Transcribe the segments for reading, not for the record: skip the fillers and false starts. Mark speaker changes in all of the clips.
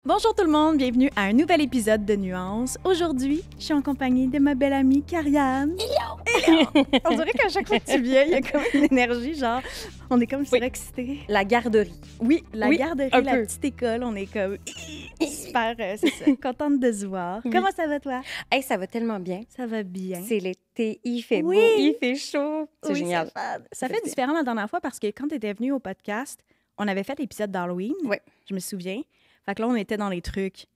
Speaker 1: Bonjour tout le monde, bienvenue à un nouvel épisode de Nuances. Aujourd'hui, je suis en compagnie de ma belle amie Karianne. Hello! On dirait qu'à chaque fois que tu viens, il y a comme une énergie, genre, on est comme surexcités.
Speaker 2: La garderie.
Speaker 1: Oui, la garderie, la
Speaker 2: peu.
Speaker 1: petite école, on est comme super, c'est ça, contente de se voir.
Speaker 2: Oui.
Speaker 1: Comment ça va toi?
Speaker 2: Hey, ça va tellement bien.
Speaker 1: Ça va bien.
Speaker 2: C'est l'été, il fait
Speaker 1: Oui.
Speaker 2: beau, il fait chaud. C'est
Speaker 1: Oui,
Speaker 2: génial.
Speaker 1: c'est fun. Ça fait
Speaker 2: bien.
Speaker 1: différent la dernière fois parce que quand tu étais venue au podcast, on avait fait l'épisode d'Halloween.
Speaker 2: Oui.
Speaker 1: Je me souviens. Fait que là, on était dans les trucs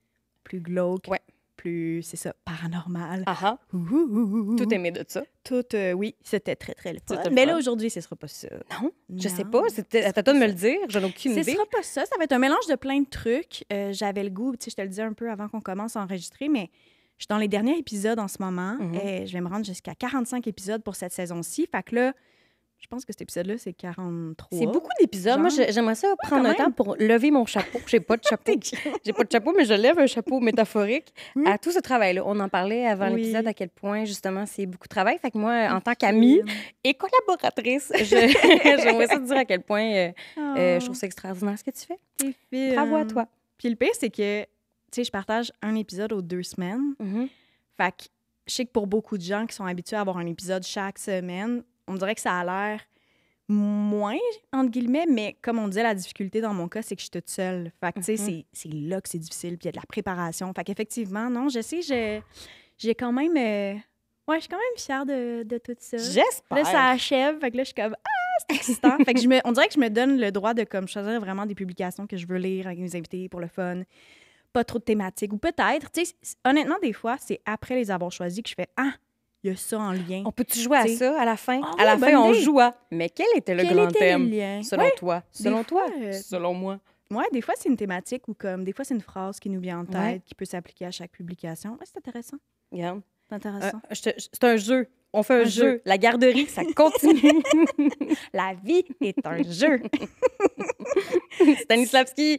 Speaker 1: plus glauques,
Speaker 2: Ouais.
Speaker 1: plus, c'est ça, paranormal.
Speaker 2: Ah Tout aimé de ça.
Speaker 1: Tout, oui, c'était très, très le fun.
Speaker 2: C'était le
Speaker 1: Mais
Speaker 2: fun.
Speaker 1: là, aujourd'hui, ce sera pas ça.
Speaker 2: Non, je sais
Speaker 1: Non.
Speaker 2: pas. C'était à toi de me le dire. J'en ai aucune
Speaker 1: Ce
Speaker 2: idée.
Speaker 1: sera pas ça. Ça va être un mélange de plein de trucs. J'avais le goût, tu sais, je te le disais un peu avant qu'on commence à enregistrer, mais je suis dans les derniers épisodes en ce moment.
Speaker 2: Mhm.
Speaker 1: Et je vais me rendre jusqu'à 45 épisodes pour cette saison-ci. Fait que là, je pense que cet épisode-là, c'est 43.
Speaker 2: C'est beaucoup d'épisodes. Moi,
Speaker 1: Genre.
Speaker 2: j'aimerais ça prendre
Speaker 1: quand
Speaker 2: un temps
Speaker 1: même.
Speaker 2: pour lever mon chapeau. J'ai pas de chapeau. J'ai pas de chapeau, mais je lève un chapeau métaphorique
Speaker 1: Oui.
Speaker 2: à tout ce travail-là. On en parlait avant
Speaker 1: Oui.
Speaker 2: l'épisode à quel point, justement, c'est beaucoup de travail. Fait que moi, en tant qu'amie et collaboratrice, j'aimerais ça te dire à quel point je trouve ça extraordinaire ce que tu fais.
Speaker 1: T'es fine.
Speaker 2: Bravo à toi.
Speaker 1: Puis le pire, c'est que, tu sais, je partage un épisode aux 2 semaines.
Speaker 2: Mhm.
Speaker 1: Fait que je sais que pour beaucoup de gens qui sont habitués à avoir un épisode chaque semaine, on dirait que ça a l'air moins, entre guillemets, mais comme on disait, la difficulté dans mon cas, c'est que je suis toute seule. Fait que, tu sais, c'est là que c'est difficile, puis il y a de la préparation. Fait qu'effectivement, non, je sais, j'ai quand même... Ouais, je suis quand même fière de tout ça.
Speaker 2: J'espère.
Speaker 1: Là, ça achève, fait que là, je suis comme... Ah, c'est excitant! Fait que on dirait que je me donne le droit de comme choisir vraiment des publications que je veux lire avec mes invités pour le fun. Pas trop de thématiques. Ou peut-être, tu sais, honnêtement, des fois, c'est après les avoir choisis que je fais « Ah, il y a ça en lien. »
Speaker 2: On peut-tu jouer à
Speaker 1: T'sais.
Speaker 2: ça à la fin?
Speaker 1: Ah
Speaker 2: À
Speaker 1: oui,
Speaker 2: la
Speaker 1: bonne
Speaker 2: fin, on
Speaker 1: idée.
Speaker 2: joue à. Mais quel était le
Speaker 1: Quel
Speaker 2: grand
Speaker 1: était
Speaker 2: thème?
Speaker 1: le lien?
Speaker 2: Selon
Speaker 1: Ouais,
Speaker 2: toi.
Speaker 1: des
Speaker 2: Selon toi?
Speaker 1: fois,
Speaker 2: Selon moi.
Speaker 1: Ouais, des fois, c'est une thématique ou comme des fois, c'est une phrase qui nous vient en tête,
Speaker 2: Ouais.
Speaker 1: qui peut s'appliquer à chaque publication. Ouais, c'est intéressant.
Speaker 2: Regarde.
Speaker 1: C'est intéressant.
Speaker 2: C'est un jeu. On fait un
Speaker 1: Un
Speaker 2: jeu.
Speaker 1: jeu.
Speaker 2: La garderie, ça continue.
Speaker 1: La vie est un jeu.
Speaker 2: Stanislavski.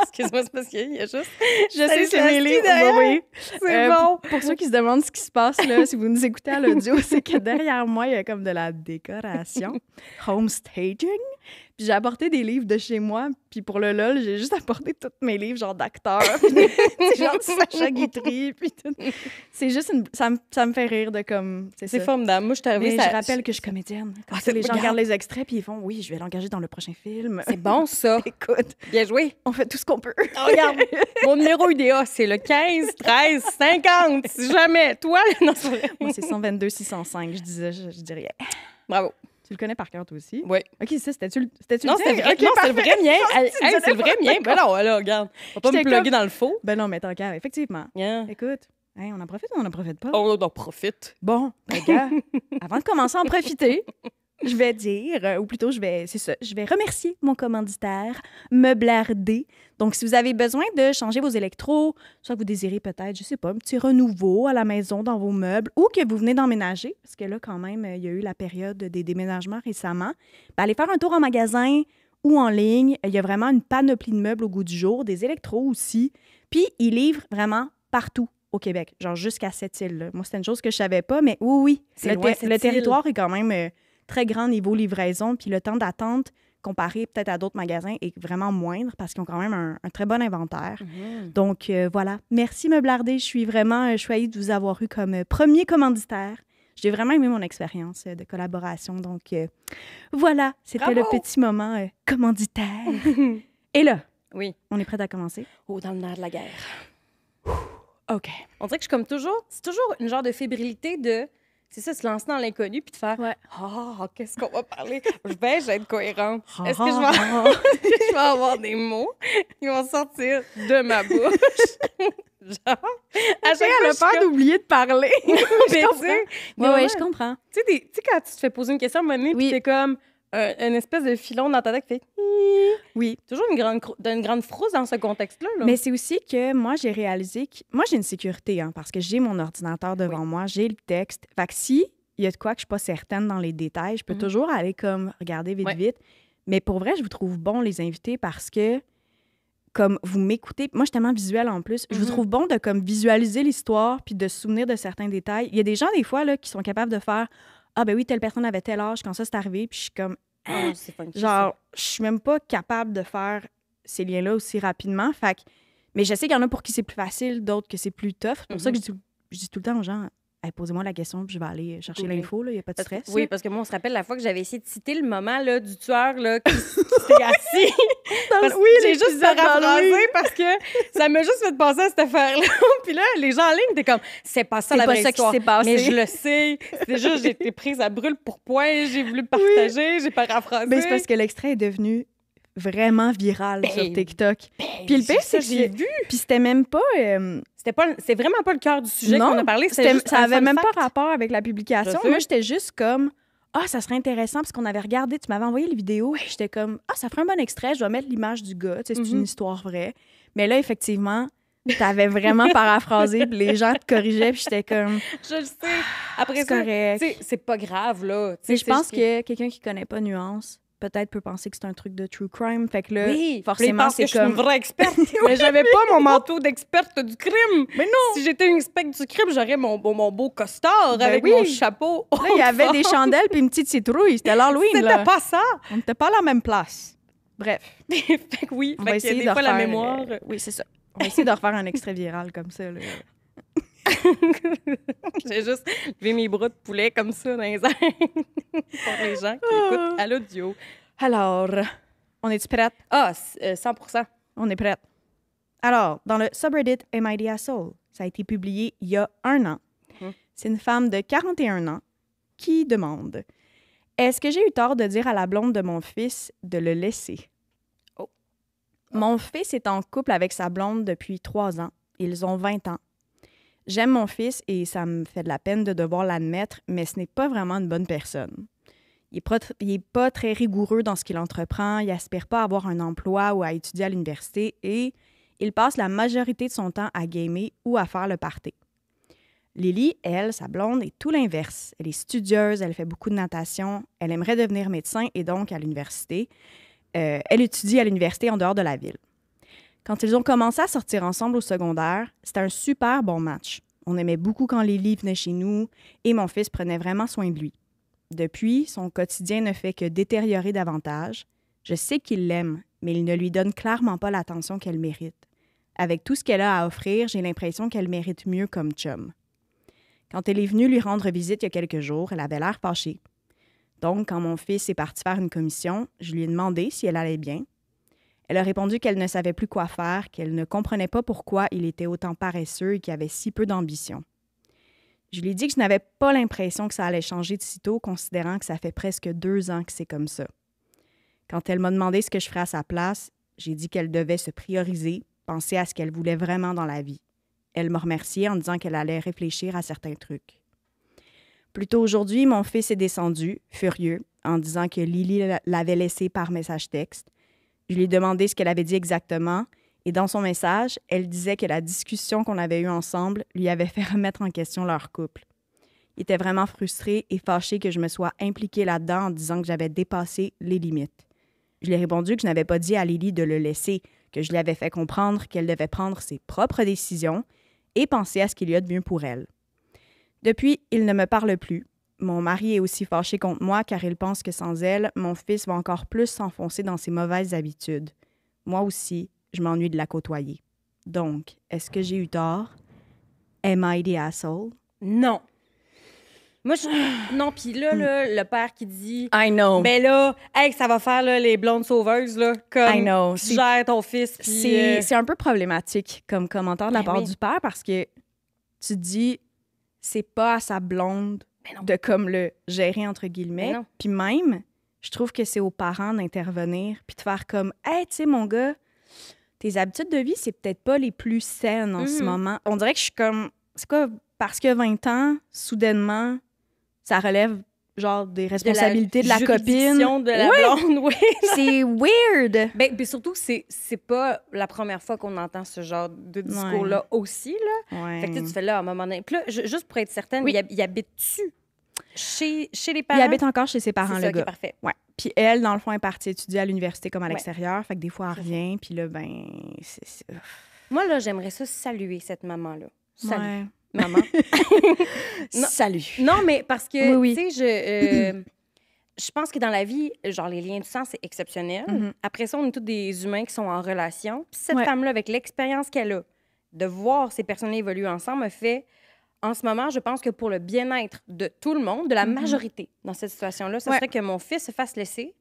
Speaker 2: Excuse-moi, c'est parce qu'il y a juste...
Speaker 1: Je sais, c'est mes livres.
Speaker 2: derrière.
Speaker 1: Oui, oui.
Speaker 2: C'est bon.
Speaker 1: Pour ceux qui se demandent ce qui se passe, là, si vous nous écoutez à l'audio, c'est que derrière moi, il y a comme de la décoration. Home staging. Puis j'ai apporté des livres de chez moi. Puis pour le LOL, j'ai juste apporté tous mes livres, genre d'acteurs. Puis genre Sacha Guitry. Puis tout. C'est juste ça me fait rire de comme...
Speaker 2: C'est
Speaker 1: ça.
Speaker 2: formidable. Moi, je suis arrivée...
Speaker 1: Mais je rappelle que je suis comédienne. Quand
Speaker 2: c'est-
Speaker 1: les gens
Speaker 2: regarde.
Speaker 1: regardent les extraits, puis ils font « Oui, je vais l'engager dans le prochain film. »
Speaker 2: C'est bon, ça.
Speaker 1: Écoute,
Speaker 2: Bien joué.
Speaker 1: on fait tout ce qu'on peut.
Speaker 2: Oh, regarde, mon numéro UDA, c'est le 15 13 50. Si jamais, toi, non, c'est vrai.
Speaker 1: Moi, c'est 122 605. Je disais, je dis rien.
Speaker 2: Bravo.
Speaker 1: Tu le connais par cœur, toi aussi?
Speaker 2: Oui.
Speaker 1: OK, ça, c'était-tu
Speaker 2: Non,
Speaker 1: le
Speaker 2: c'est
Speaker 1: tien?
Speaker 2: vrai,
Speaker 1: OK,
Speaker 2: non, c'est
Speaker 1: parfait.
Speaker 2: le vrai mien. Hey,
Speaker 1: Tu disais
Speaker 2: c'est le vrai
Speaker 1: n'importe
Speaker 2: mien.
Speaker 1: quoi.
Speaker 2: Ben non, là, regarde. On va pas me
Speaker 1: J'étais
Speaker 2: plugger
Speaker 1: comme-
Speaker 2: dans le faux.
Speaker 1: Ben non, mais tant qu'à, effectivement.
Speaker 2: Yeah.
Speaker 1: Écoute, hey, on en profite ou on n'en profite pas?
Speaker 2: On en profite.
Speaker 1: Bon, ben, gars, avant de commencer à en profiter, je vais dire, ou plutôt, je vais remercier mon commanditaire, Meublardé. Donc, si vous avez besoin de changer vos électros, soit que vous désirez peut-être, je sais pas, un petit renouveau à la maison dans vos meubles, ou que vous venez d'emménager, parce que là, quand même, il y a eu la période des déménagements récemment, ben, allez faire un tour en magasin ou en ligne. Il y a vraiment une panoplie de meubles au goût du jour, des électros aussi. Puis, ils livrent vraiment partout au Québec, genre jusqu'à cette île-là. Moi, c'était une chose que je savais pas, mais oui,
Speaker 2: C'est loin, cette
Speaker 1: le
Speaker 2: île.
Speaker 1: territoire est quand même très grand niveau livraison, puis le temps d'attente, comparé peut-être à d'autres magasins, est vraiment moindre parce qu'ils ont quand même un très bon inventaire. Donc, voilà. Merci, Meublardé. Je suis vraiment choyée de vous avoir eu comme premier commanditaire. J'ai vraiment aimé mon expérience de collaboration. Donc, voilà, c'était
Speaker 2: Bravo!
Speaker 1: le petit moment commanditaire. Et là,
Speaker 2: Oui.
Speaker 1: on est prêt à commencer?
Speaker 2: Oh, dans le nerf de la guerre.
Speaker 1: OK.
Speaker 2: On dirait que je suis comme toujours... C'est toujours une genre de fébrilité de... C'est ça, se lancer dans l'inconnu puis de faire
Speaker 1: Ouais.
Speaker 2: « Ah, qu'est-ce qu'on va parler? Je vais être cohérente. Est-ce que je vais avoir des mots qui vont sortir de ma bouche? » Genre, à chaque fois,
Speaker 1: Elle a
Speaker 2: je suis
Speaker 1: peur
Speaker 2: comme-
Speaker 1: d'oublier de parler.
Speaker 2: Mais
Speaker 1: Je
Speaker 2: tu sais,
Speaker 1: comprends.
Speaker 2: mais
Speaker 1: Oui,
Speaker 2: ouais.
Speaker 1: je comprends.
Speaker 2: Tu sais, quand tu te fais poser une question à un moment donné,
Speaker 1: Oui.
Speaker 2: puis t'es comme une espèce de filon dans ta tête qui fait
Speaker 1: Oui.
Speaker 2: toujours une grande frousse dans ce contexte-là. Là.
Speaker 1: Mais c'est aussi que moi, j'ai réalisé que... Moi, j'ai une sécurité, hein, parce que j'ai mon ordinateur devant moi, j'ai le texte. Fait que si il y a de quoi que je suis pas certaine dans les détails, je peux toujours aller comme regarder vite,
Speaker 2: Ouais.
Speaker 1: vite. Mais pour vrai, je vous trouve bon, les invités, parce que comme vous m'écoutez, moi, je suis tellement visuelle en plus, je vous trouve bon de comme visualiser l'histoire puis de se souvenir de certains détails. Il y a des gens, des fois, là, qui sont capables de faire « Ah, ben oui, telle personne avait tel âge quand ça s'est arrivé. » Puis je suis comme...
Speaker 2: Ah, c'est funky,
Speaker 1: Genre, je suis même pas capable de faire ces liens-là aussi rapidement. Fait que, mais je sais qu'il y en a pour qui c'est plus facile, d'autres que c'est plus tough. C'est pour ça que je dis tout le temps aux gens, hey, posez-moi la question, puis je vais aller chercher l'info, il n'y a pas de stress.
Speaker 2: Oui, parce que moi, on se rappelle la fois que j'avais essayé de citer le moment là, du tueur là, qui s'était assis. Oui, j'ai juste paraphrasé parce que ça m'a juste fait penser à cette affaire-là. Puis là, les gens en ligne étaient comme, c'est pas ça la vraie histoire. Qui s'est passé. Mais je le sais. C'est juste, j'ai été prise à brûle pour point, j'ai voulu le partager, j'ai paraphrasé.
Speaker 1: Mais c'est parce que l'extrait est devenu vraiment viral sur TikTok. Puis le pire, c'est que j'ai vu. Puis c'était même pas...
Speaker 2: C'est vraiment pas le cœur du sujet qu'on a parlé.
Speaker 1: Ça avait même pas rapport avec la publication. Moi, j'étais juste comme... Ah, ça serait intéressant parce qu'on avait regardé, tu m'avais envoyé les vidéos. J'étais comme, ah, ça ferait un bon extrait, je vais mettre l'image du gars. Tu sais, c'est une histoire vraie. Mais là, effectivement, t'avais vraiment paraphrasé, puis les gens te corrigeaient, puis j'étais comme.
Speaker 2: Je le sais. Après ça, c'est pas grave, là.
Speaker 1: Mais je pense que quelqu'un qui connaît pas Nuance, peut-être peut penser que c'est un truc de true crime. Fait que là, forcément, c'est comme.
Speaker 2: Je suis une vraie experte. Mais j'avais pas mon manteau d'experte du crime. Mais non. Si j'étais une experte du crime, j'aurais mon beau costard avec mon chapeau.
Speaker 1: Là, il y avait des chandelles puis une petite citrouille. C'était l'Halloween.
Speaker 2: C'était pas ça.
Speaker 1: On n'était pas à la même place. Bref.
Speaker 2: Fait que oui, on va essayer de refaire la mémoire.
Speaker 1: Oui, c'est ça. On va essayer de refaire un extrait viral comme ça. Là.
Speaker 2: J'ai juste levé mes bras de poulet comme ça dans les airs pour les gens qui écoutent à l'audio.
Speaker 1: Alors, on est-tu prête?
Speaker 2: Ah, 100%.
Speaker 1: On est prête. Alors, dans le subreddit Am I the Asshole, ça a été publié il y a 1 an. C'est une femme de 41 ans qui demande « Est-ce que j'ai eu tort de dire à la blonde de mon fils de le laisser? » Mon fils est en couple avec sa blonde depuis 3 ans. Ils ont 20 ans. J'aime mon fils et ça me fait de la peine de devoir l'admettre, mais ce n'est pas vraiment une bonne personne. Il n'est pas très rigoureux dans ce qu'il entreprend, il n'aspire pas à avoir un emploi ou à étudier à l'université et il passe la majorité de son temps à gamer ou à faire le party. Lily, elle, sa blonde, est tout l'inverse. Elle est studieuse, elle fait beaucoup de natation, elle aimerait devenir médecin et donc à l'université. Elle étudie à l'université en dehors de la ville. Quand ils ont commencé à sortir ensemble au secondaire, c'était un super bon match. On aimait beaucoup quand Lily venait chez nous et mon fils prenait vraiment soin de lui. Depuis, son quotidien ne fait que détériorer davantage. Je sais qu'il l'aime, mais il ne lui donne clairement pas l'attention qu'elle mérite. Avec tout ce qu'elle a à offrir, j'ai l'impression qu'elle mérite mieux comme chum. Quand elle est venue lui rendre visite il y a quelques jours, elle avait l'air fâchée. Donc, quand mon fils est parti faire une commission, je lui ai demandé si elle allait bien. Elle a répondu qu'elle ne savait plus quoi faire, qu'elle ne comprenait pas pourquoi il était autant paresseux et qu'il avait si peu d'ambition. Je lui ai dit que je n'avais pas l'impression que ça allait changer de sitôt, considérant que ça fait presque 2 ans que c'est comme ça. Quand elle m'a demandé ce que je ferais à sa place, j'ai dit qu'elle devait se prioriser, penser à ce qu'elle voulait vraiment dans la vie. Elle m'a remercié en disant qu'elle allait réfléchir à certains trucs. Plus tôt aujourd'hui, mon fils est descendu, furieux, en disant que Lily l'avait laissé par message texte. Je lui ai demandé ce qu'elle avait dit exactement et dans son message, elle disait que la discussion qu'on avait eue ensemble lui avait fait remettre en question leur couple. Il était vraiment frustré et fâché que je me sois impliquée là-dedans en disant que j'avais dépassé les limites. Je lui ai répondu que je n'avais pas dit à Lily de le laisser, que je lui avais fait comprendre qu'elle devait prendre ses propres décisions et penser à ce qu'il y a de mieux pour elle. Depuis, il ne me parle plus. Mon mari est aussi fâché contre moi car il pense que sans elle, mon fils va encore plus s'enfoncer dans ses mauvaises habitudes. Moi aussi, je m'ennuie de la côtoyer. Donc, est-ce que j'ai eu tort? Am I the asshole?
Speaker 2: Non. Moi, non, puis là, le père qui dit...
Speaker 1: I know.
Speaker 2: Ben là, hey, ça va faire là, les blondes sauveuses, là, comme
Speaker 1: I know.
Speaker 2: tu gères ton fils.
Speaker 1: C'est un peu problématique comme commentaire de la part du père parce que tu te dis, c'est pas à sa blonde de comme le gérer, entre guillemets. Puis même, je trouve que c'est aux parents d'intervenir puis de faire comme, hey, tu sais, mon gars, tes habitudes de vie, c'est peut-être pas les plus saines en ce moment. On dirait que je suis comme, c'est quoi, parce que 20 ans, soudainement, ça relève genre des responsabilités de la copine.
Speaker 2: De la blonde, oui.
Speaker 1: C'est weird.
Speaker 2: Ben surtout, c'est pas la première fois qu'on entend ce genre de discours-là aussi, là.
Speaker 1: Ouais.
Speaker 2: Fait que tu fais là, à un moment donné. Puis là, juste pour être certaine, il habite-tu chez les parents?
Speaker 1: Il habite encore chez ses parents, le gars.
Speaker 2: OK, parfait.
Speaker 1: Ouais. Puis elle, dans le fond, est partie étudier à l'université comme à l'extérieur. Fait que des fois, elle revient. Puis là, ben...
Speaker 2: Moi, là, j'aimerais ça saluer cette maman-là. Salut.
Speaker 1: Ouais.
Speaker 2: Maman.
Speaker 1: Salut.
Speaker 2: Non, mais parce que,
Speaker 1: oui.
Speaker 2: tu sais, je pense que dans la vie, genre, les liens du sang, c'est exceptionnel. Après ça, on est tous des humains qui sont en relation. Puis cette femme-là, avec l'expérience qu'elle a, de voir ces personnes évoluer ensemble, me fait... En ce moment, je pense que pour le bien-être de tout le monde, de la majorité dans cette situation-là, ce serait que mon fils se fasse laisser.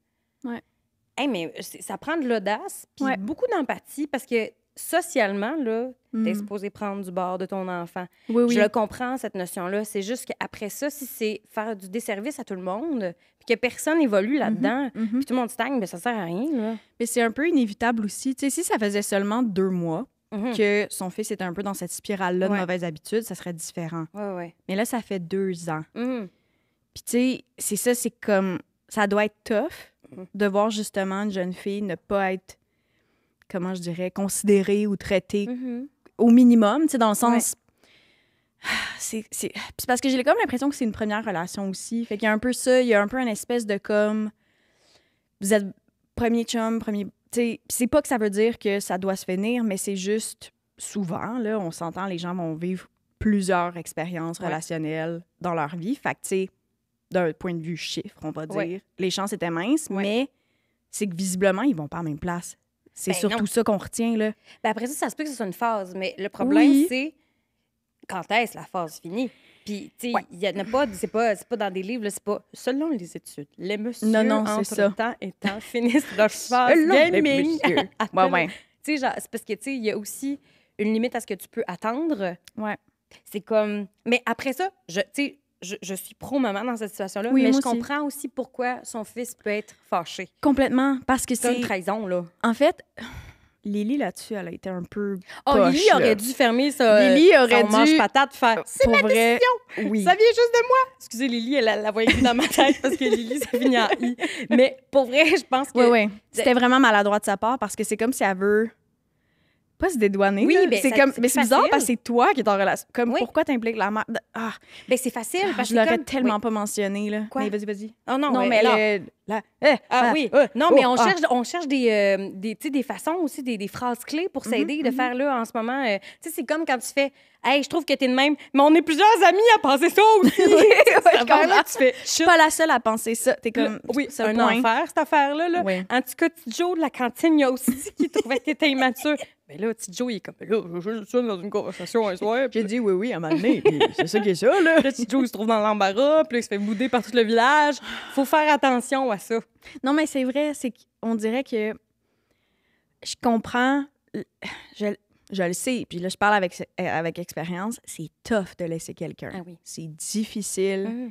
Speaker 2: Hey, mais ça prend de l'audace puis beaucoup d'empathie parce que socialement, là, t'es supposé prendre du bord de ton enfant. Je le comprends, cette notion-là. C'est juste qu'après ça, si c'est faire du desservice à tout le monde puis que personne évolue là-dedans puis tout le monde stagne, bien, ça sert à rien. Là.
Speaker 1: Mais c'est un peu inévitable aussi. Tu sais, si ça faisait seulement 2 mois que son fils était un peu dans cette spirale-là de mauvaises habitudes, ça serait différent. Mais là, ça fait 2 ans. Puis tu sais, c'est ça, c'est comme... Ça doit être tough de voir justement une jeune fille ne pas être, comment je dirais, considérée ou traitée au minimum, tu sais, dans le sens... C'est parce que j'ai comme l'impression que c'est une première relation aussi. Fait qu'il y a un peu ça, il y a un peu une espèce de comme... Vous êtes premier chum, premier... C'est pas que ça veut dire que ça doit se finir, mais c'est juste souvent, là, on s'entend, les gens vont vivre plusieurs expériences relationnelles dans leur vie. Fait que, tu sais, d'un point de vue chiffre, on va dire, les chances étaient minces, mais c'est que visiblement, ils vont pas à la même place. C'est surtout ça qu'on retient, là.
Speaker 2: Ben après ça se peut que ce soit une phase, mais le problème, c'est quand est-ce la phase finie? Puis, tu sais, il y en a pas, c'est pas dans des livres, c'est pas selon les études. Les messieurs, entre-temps, étant finissent leur phase gaming. Tu sais, genre, c'est parce que, tu sais, il y a aussi une limite à ce que tu peux attendre. C'est comme... Mais après ça, tu sais, je suis pro-maman dans cette situation-là, mais je comprends aussi pourquoi son fils peut être fâché.
Speaker 1: Complètement, parce que c'est...
Speaker 2: une trahison, là.
Speaker 1: En fait... Lily, là-dessus, elle a été un peu
Speaker 2: Lily aurait dû fermer ça.
Speaker 1: Lily aurait dû...
Speaker 2: mange-patate, faire « C'est ma
Speaker 1: vrai,
Speaker 2: décision! Oui. Ça vient juste de moi! » Excusez, Lily, elle la voyait dans ma tête parce que Lily, ça finit en « i ». Mais pour vrai, je pense que...
Speaker 1: Oui. C'était vraiment maladroit de sa part parce que c'est comme si elle veut... Pas se dédouaner.
Speaker 2: Oui,
Speaker 1: mais c'est bizarre parce que c'est toi qui es en relation. Comme pourquoi t'impliques la mère?
Speaker 2: Ben c'est facile parce que
Speaker 1: je l'aurais tellement pas mentionné là.
Speaker 2: Quoi?
Speaker 1: Mais vas-y.
Speaker 2: Oh non,
Speaker 1: mais
Speaker 2: non, mais on cherche des façons aussi, des phrases clés pour s'aider de faire là en ce moment. Tu sais, c'est comme quand tu fais hey, je trouve que t'es de même, mais on est plusieurs amis à penser ça aussi.
Speaker 1: Là, tu fais, je suis pas la seule à penser ça. T'es comme,
Speaker 2: c'est un enfer, cette affaire-là. Là. En tout cas, petit Joe de la cantine, il y a aussi qui trouvait que t'étais immature. Mais là, petit Joe, il est comme, là, je suis dans une conversation un soir.
Speaker 1: J'ai dit oui, à un moment donné, c'est ça qui est ça, là.
Speaker 2: Là, petit Joe, il se trouve dans l'embarras, puis là, il se fait bouder par tout le village. Faut faire attention à ça.
Speaker 1: Non, mais c'est vrai, c'est qu'on dirait que je comprends, je le sais, puis là, je parle avec expérience, c'est tough de laisser quelqu'un.
Speaker 2: Ah oui.
Speaker 1: C'est difficile.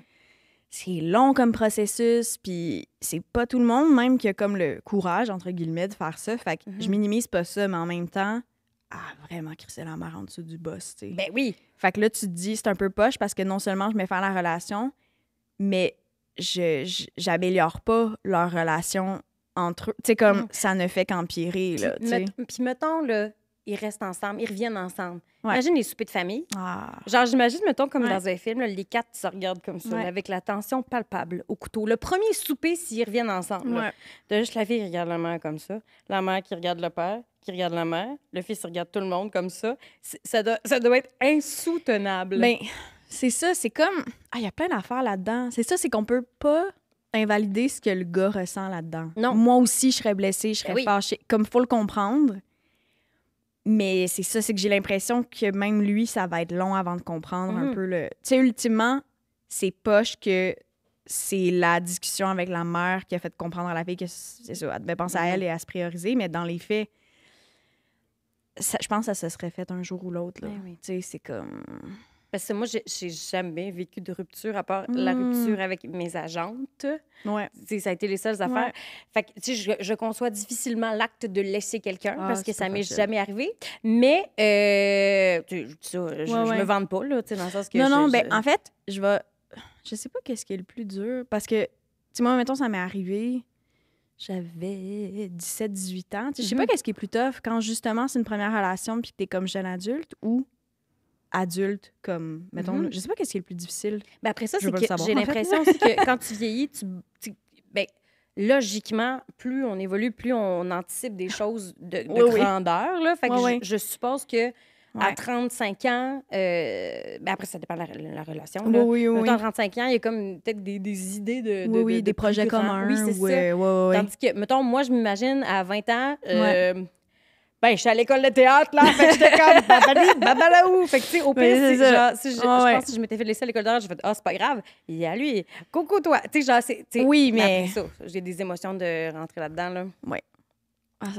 Speaker 1: C'est long comme processus, puis c'est pas tout le monde même qui a comme le courage, entre guillemets, de faire ça. Fait que je minimise pas ça, mais en même temps, vraiment crisser la mère en dessous du boss, tu sais.
Speaker 2: Ben oui.
Speaker 1: Fait que là, tu te dis, c'est un peu poche parce que non seulement je mets fin à la relation, mais j'améliore pas leur relation entre eux. Tu sais, comme ça ne fait qu'empirer, là, tu sais.
Speaker 2: Puis mettons, là, ils restent ensemble, ils reviennent ensemble. Imagine les soupers de famille.
Speaker 1: Ah.
Speaker 2: Genre, j'imagine, mettons, comme dans un film, là, les 4 se regardent comme ça, là, avec la tension palpable au couteau. Le premier souper, s'ils reviennent ensemble, t'as juste la fille qui regarde la mère comme ça, la mère qui regarde le père, qui regarde la mère, le fils regarde tout le monde comme ça. Ça doit être insoutenable.
Speaker 1: Ben, c'est ça, c'est comme... il y a plein d'affaires là-dedans. C'est ça, c'est qu'on peut pas invalider ce que le gars ressent là-dedans.
Speaker 2: Non.
Speaker 1: Moi aussi, je serais blessée, je serais fâchée. Comme, faut le comprendre. Mais c'est ça, c'est que j'ai l'impression que même lui, ça va être long avant de comprendre un peu le... Tu sais, ultimement, c'est poche que c'est la discussion avec la mère qui a fait comprendre à la fille que c'est ça, elle devait penser à elle et à se prioriser, mais dans les faits, je pense que ça se serait fait un jour ou l'autre. Tu sais, c'est comme...
Speaker 2: Parce que moi, j'ai jamais vécu de rupture à part la rupture avec mes agentes. Ça a été les seules affaires. Fait que, tu sais, je conçois difficilement l'acte de laisser quelqu'un parce que ça m'est jamais arrivé. Mais, je me vante pas, là, tu sais, dans le sens que...
Speaker 1: Non, ben, en fait, je sais pas qu'est-ce qui est le plus dur parce que, tu sais, moi, mettons, ça m'est arrivé... J'avais 17-18 ans. Je sais pas qu'est-ce qui est plus tough quand, justement, c'est une première relation puis que t'es comme jeune adulte ou adulte, comme, mettons, je sais pas qu'est-ce qui est le plus difficile.
Speaker 2: Ben après ça, c'est que j'ai l'impression aussi que quand tu vieillis, ben, logiquement, plus on évolue, plus on anticipe des choses de grandeur, là. Fait que je suppose que À 35 ans, ben après, ça dépend de la relation.
Speaker 1: Oui,
Speaker 2: Là.
Speaker 1: oui, oui.
Speaker 2: Mettons, à 35 ans, il y a comme peut-être des idées de
Speaker 1: des projets
Speaker 2: plus grands.
Speaker 1: communs.
Speaker 2: Oui, c'est ça.
Speaker 1: Oui.
Speaker 2: Tandis que, mettons, moi, je m'imagine à 20 ans, ben, je suis à l'école de théâtre, là, fait que j'étais comme babalaou. Fait que, tu sais, au pire, je pense que si je m'étais fait laisser à l'école d'art, je fait c'est pas grave, il y a lui, coucou toi. Tu sais, genre,
Speaker 1: oui, mais.
Speaker 2: Après ça, j'ai des émotions de rentrer là-dedans, là.
Speaker 1: Oui.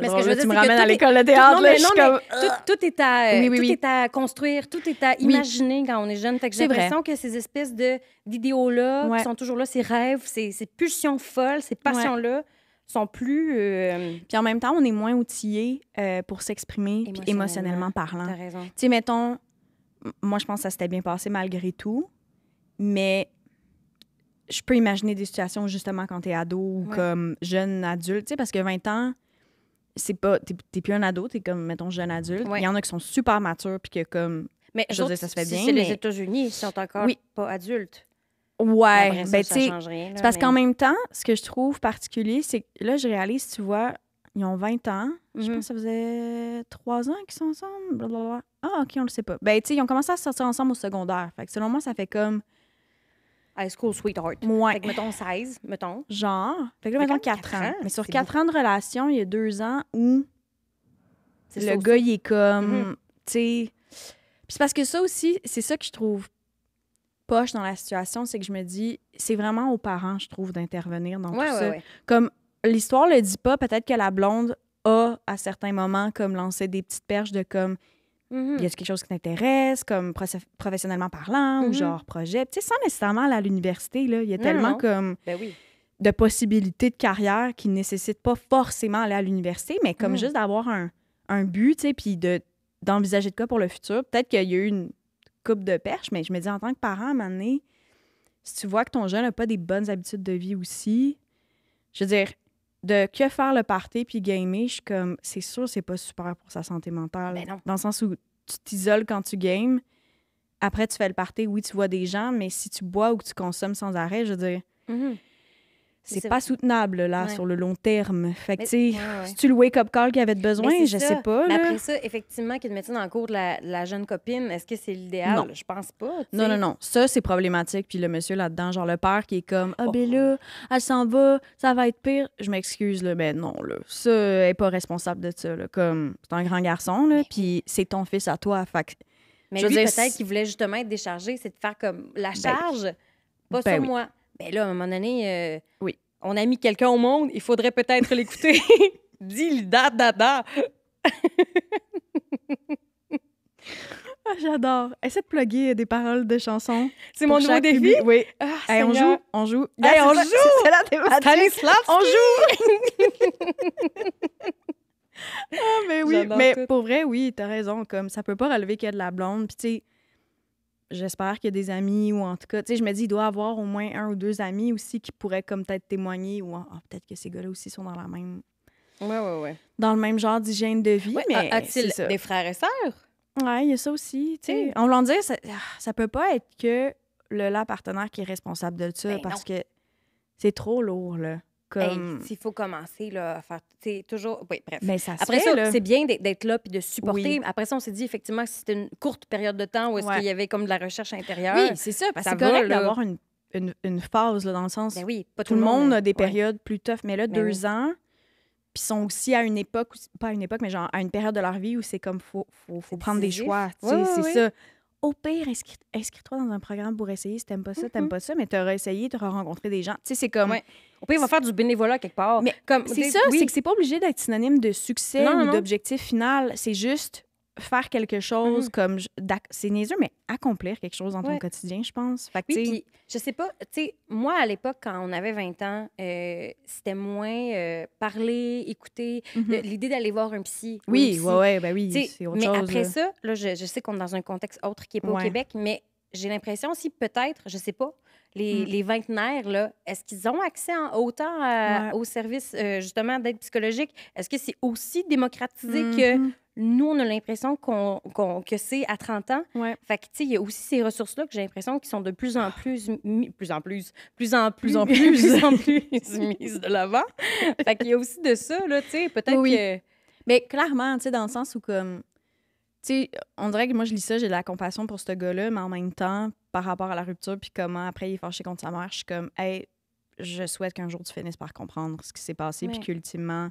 Speaker 2: Mais ce que je veux dire,
Speaker 1: tu me
Speaker 2: c'est
Speaker 1: ramènes
Speaker 2: que
Speaker 1: à l'école de théâtre, là, je suis comme...
Speaker 2: tout est à construire, tout est à imaginer quand on est jeune. Fait que j'ai l'impression que ces espèces d'idéaux-là qui sont toujours là, ces rêves, ces pulsions folles, ces passions-là, sont plus...
Speaker 1: Puis en même temps, on est moins outillés pour s'exprimer émotionnellement parlant.
Speaker 2: T'as raison.
Speaker 1: Tu sais, mettons, moi, je pense que ça s'était bien passé malgré tout, mais je peux imaginer des situations, justement, quand t'es ado ou comme jeune adulte, tu sais, parce que 20 ans, c'est pas... T'es plus un ado, t'es comme, mettons, jeune adulte. Il y en a qui sont super matures, puis que comme...
Speaker 2: Mais
Speaker 1: je veux dire, ça se fait bien,
Speaker 2: c'est les États-Unis, ils sont encore pas adultes.
Speaker 1: Ouais,
Speaker 2: ben
Speaker 1: tu sais, c'est parce qu'en même temps, ce que je trouve particulier, c'est que là, je réalise, tu vois, ils ont 20 ans. Je pense que ça faisait 3 ans qu'ils sont ensemble. Blablabla. Ah, OK, on le sait pas. Ben, tu sais, ils ont commencé à sortir ensemble au secondaire. Fait que selon moi, ça fait comme...
Speaker 2: High school sweetheart.
Speaker 1: Ouais.
Speaker 2: Fait que, mettons, 16, mettons.
Speaker 1: Genre. Fait que là, mettons 4 ans. Mais sur 4 ans de relation, il y a 2 ans où le gars, il est comme... Tu sais... Puis c'est parce que ça aussi, c'est ça que je trouve poche dans la situation, c'est que je me dis, c'est vraiment aux parents, je trouve, d'intervenir dans tout ça.
Speaker 2: Ouais.
Speaker 1: Comme l'histoire le dit pas, peut-être que la blonde a, à certains moments, comme lancé des petites perches de comme, y a quelque chose qui t'intéresse, comme professionnellement parlant, ou genre projet. Tu sais, sans nécessairement aller à l'université, là, il y a tellement comme de possibilités de carrière qui ne nécessitent pas forcément aller à l'université, mais comme juste d'avoir un but, tu sais, puis d'envisager de quoi pour le futur. Peut-être qu'il y a eu une coupe de perche, mais je me dis, en tant que parent, à un moment donné, si tu vois que ton jeune n'a pas des bonnes habitudes de vie aussi, je veux dire, de que faire le party puis gamer, je suis comme, c'est sûr, c'est pas super pour sa santé mentale.
Speaker 2: Ben non.
Speaker 1: Dans le sens où tu t'isoles quand tu games, après tu fais le party, oui, tu vois des gens, mais si tu bois ou que tu consommes sans arrêt, je veux dire, c'est pas soutenable, là, sur le long terme. Fait que, tu sais, c'est-tu le wake-up call qu'il avait besoin? Je sais pas,
Speaker 2: mais
Speaker 1: là.
Speaker 2: après ça, effectivement, qu'il y ait une médecine en cours de la jeune copine, est-ce que c'est l'idéal?
Speaker 1: Non.
Speaker 2: Je pense pas. T'sais.
Speaker 1: Non. Ça, c'est problématique. Puis le monsieur là-dedans, genre le père qui est comme « Ah, ben là, elle s'en va, ça va être pire. » Je m'excuse, là, mais non, là. Ça, elle est pas responsable de ça, là. Comme, c'est un grand garçon, là, puis c'est ton fils à toi. Fait que,
Speaker 2: mais lui, peut-être qu'il voulait justement être déchargé, c'est de faire comme la charge, pas sur moi. Ben là, à un moment donné... on a mis quelqu'un au monde, il faudrait peut-être l'écouter. Dis dada.
Speaker 1: J'adore. Essaie de plugger des paroles de chansons.
Speaker 2: C'est mon nouveau défi?
Speaker 1: Oui.
Speaker 2: Hey,
Speaker 1: on joue. On joue.
Speaker 2: C'est
Speaker 1: la thématique.
Speaker 2: Stanislavski.
Speaker 1: On joue. Mais oui.
Speaker 2: J'adore
Speaker 1: mais
Speaker 2: tout.
Speaker 1: Pour vrai, oui, t'as raison. Comme ça peut pas relever qu'il y a de la blonde. Puis tu sais, j'espère qu'il y a des amis ou en tout cas, tu sais, je me dis, il doit y avoir au moins 1 ou 2 amis aussi qui pourraient comme peut-être témoigner ou peut-être que ces gars-là aussi sont dans la même...
Speaker 2: Ouais.
Speaker 1: Dans le même genre d'hygiène de vie, mais
Speaker 2: a-t-il
Speaker 1: c'est ça.
Speaker 2: des frères et sœurs?
Speaker 1: Ouais, il y a ça aussi, tu sais. En voulant dire, ça peut pas être que la partenaire qui est responsable de ça parce que c'est trop lourd, là. Comme...
Speaker 2: S'il faut commencer là, à faire, toujours... Oui, bref.
Speaker 1: Mais ça
Speaker 2: après
Speaker 1: fait,
Speaker 2: ça,
Speaker 1: là.
Speaker 2: c'est bien d'être là puis de supporter.
Speaker 1: Oui.
Speaker 2: Après ça, on s'est dit effectivement que c'était une courte période de temps où est-ce qu'il y avait comme de la recherche intérieure.
Speaker 1: Oui, c'est ça. Parce que c'est correct d'avoir une phase, là, dans le sens...
Speaker 2: Ben oui, pas
Speaker 1: tout le monde a des périodes plus tough. Mais là, 2 ans, puis sont aussi à une époque... Pas à une époque, mais genre à une période de leur vie où c'est comme faut prendre des choix. C'est ça. Au pire, inscris-toi dans un programme pour essayer. Si t'aimes pas ça, t'aimes pas ça, mais t'auras essayé, t'auras rencontré des gens. Tu sais, c'est comme...
Speaker 2: Au pire, il va faire du bénévolat quelque part.
Speaker 1: Mais
Speaker 2: comme,
Speaker 1: c'est ça, c'est que c'est pas obligé d'être synonyme de succès ou d'objectif final. C'est juste faire quelque chose comme... C'est niaiseux, mais accomplir quelque chose dans ton quotidien, je pense. Fait que,
Speaker 2: puis je sais pas, tu sais, moi, à l'époque, quand on avait 20 ans, c'était moins parler, écouter, l'idée d'aller voir un psy.
Speaker 1: Oui, c'est autre chose.
Speaker 2: Mais après ça, là, je sais qu'on est dans un contexte autre qui n'est pas au Québec, mais j'ai l'impression aussi, peut-être, je sais pas, les vingtenaires, là, est-ce qu'ils ont accès autant aux services, justement, d'aide psychologique? Est-ce que c'est aussi démocratisé que nous, on a l'impression que c'est à 30 ans? Fait que, tu sais, il y a aussi ces ressources-là que j'ai l'impression qu'ils sont de plus en plus mises de l'avant. Fait qu'il y a aussi de ça, là, tu sais, peut-être que...
Speaker 1: Mais clairement, tu sais, dans le sens où, comme... sais, on dirait que moi, je lis ça, j'ai de la compassion pour ce gars-là, mais en même temps, par rapport à la rupture, puis comment après il est fâché contre sa mère, je suis comme, hey, je souhaite qu'un jour tu finisses par comprendre ce qui s'est passé, puis qu'ultimement,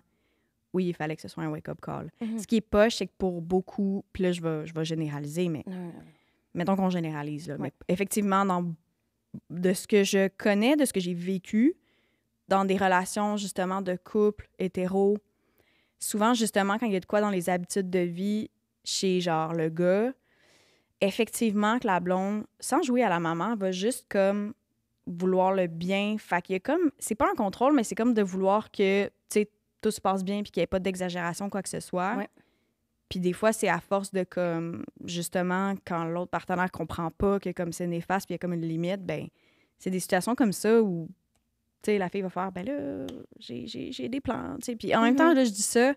Speaker 1: oui, il fallait que ce soit un wake-up call. Ce qui est poche, c'est que pour beaucoup, puis là, je vais généraliser, mais mettons qu'on généralise, là, mais effectivement, de ce que je connais, de ce que j'ai vécu, dans des relations, justement, de couple, hétéro, souvent, justement, quand il y a de quoi dans les habitudes de vie chez, genre, le gars, effectivement, que la blonde, sans jouer à la maman, va juste, comme, vouloir le bien. Fait qu'il y a comme... C'est pas un contrôle, mais c'est comme de vouloir que, tu sais, tout se passe bien puis qu'il n'y ait pas d'exagération, quoi que ce soit.
Speaker 2: Ouais.
Speaker 1: Puis des fois, c'est à force de, comme, justement, quand l'autre partenaire comprend pas que, comme, c'est néfaste puis il y a comme une limite, ben c'est des situations comme ça où, tu sais, la fille va faire, ben là, j'ai des plans, tu sais. Puis en même temps, là, je dis ça,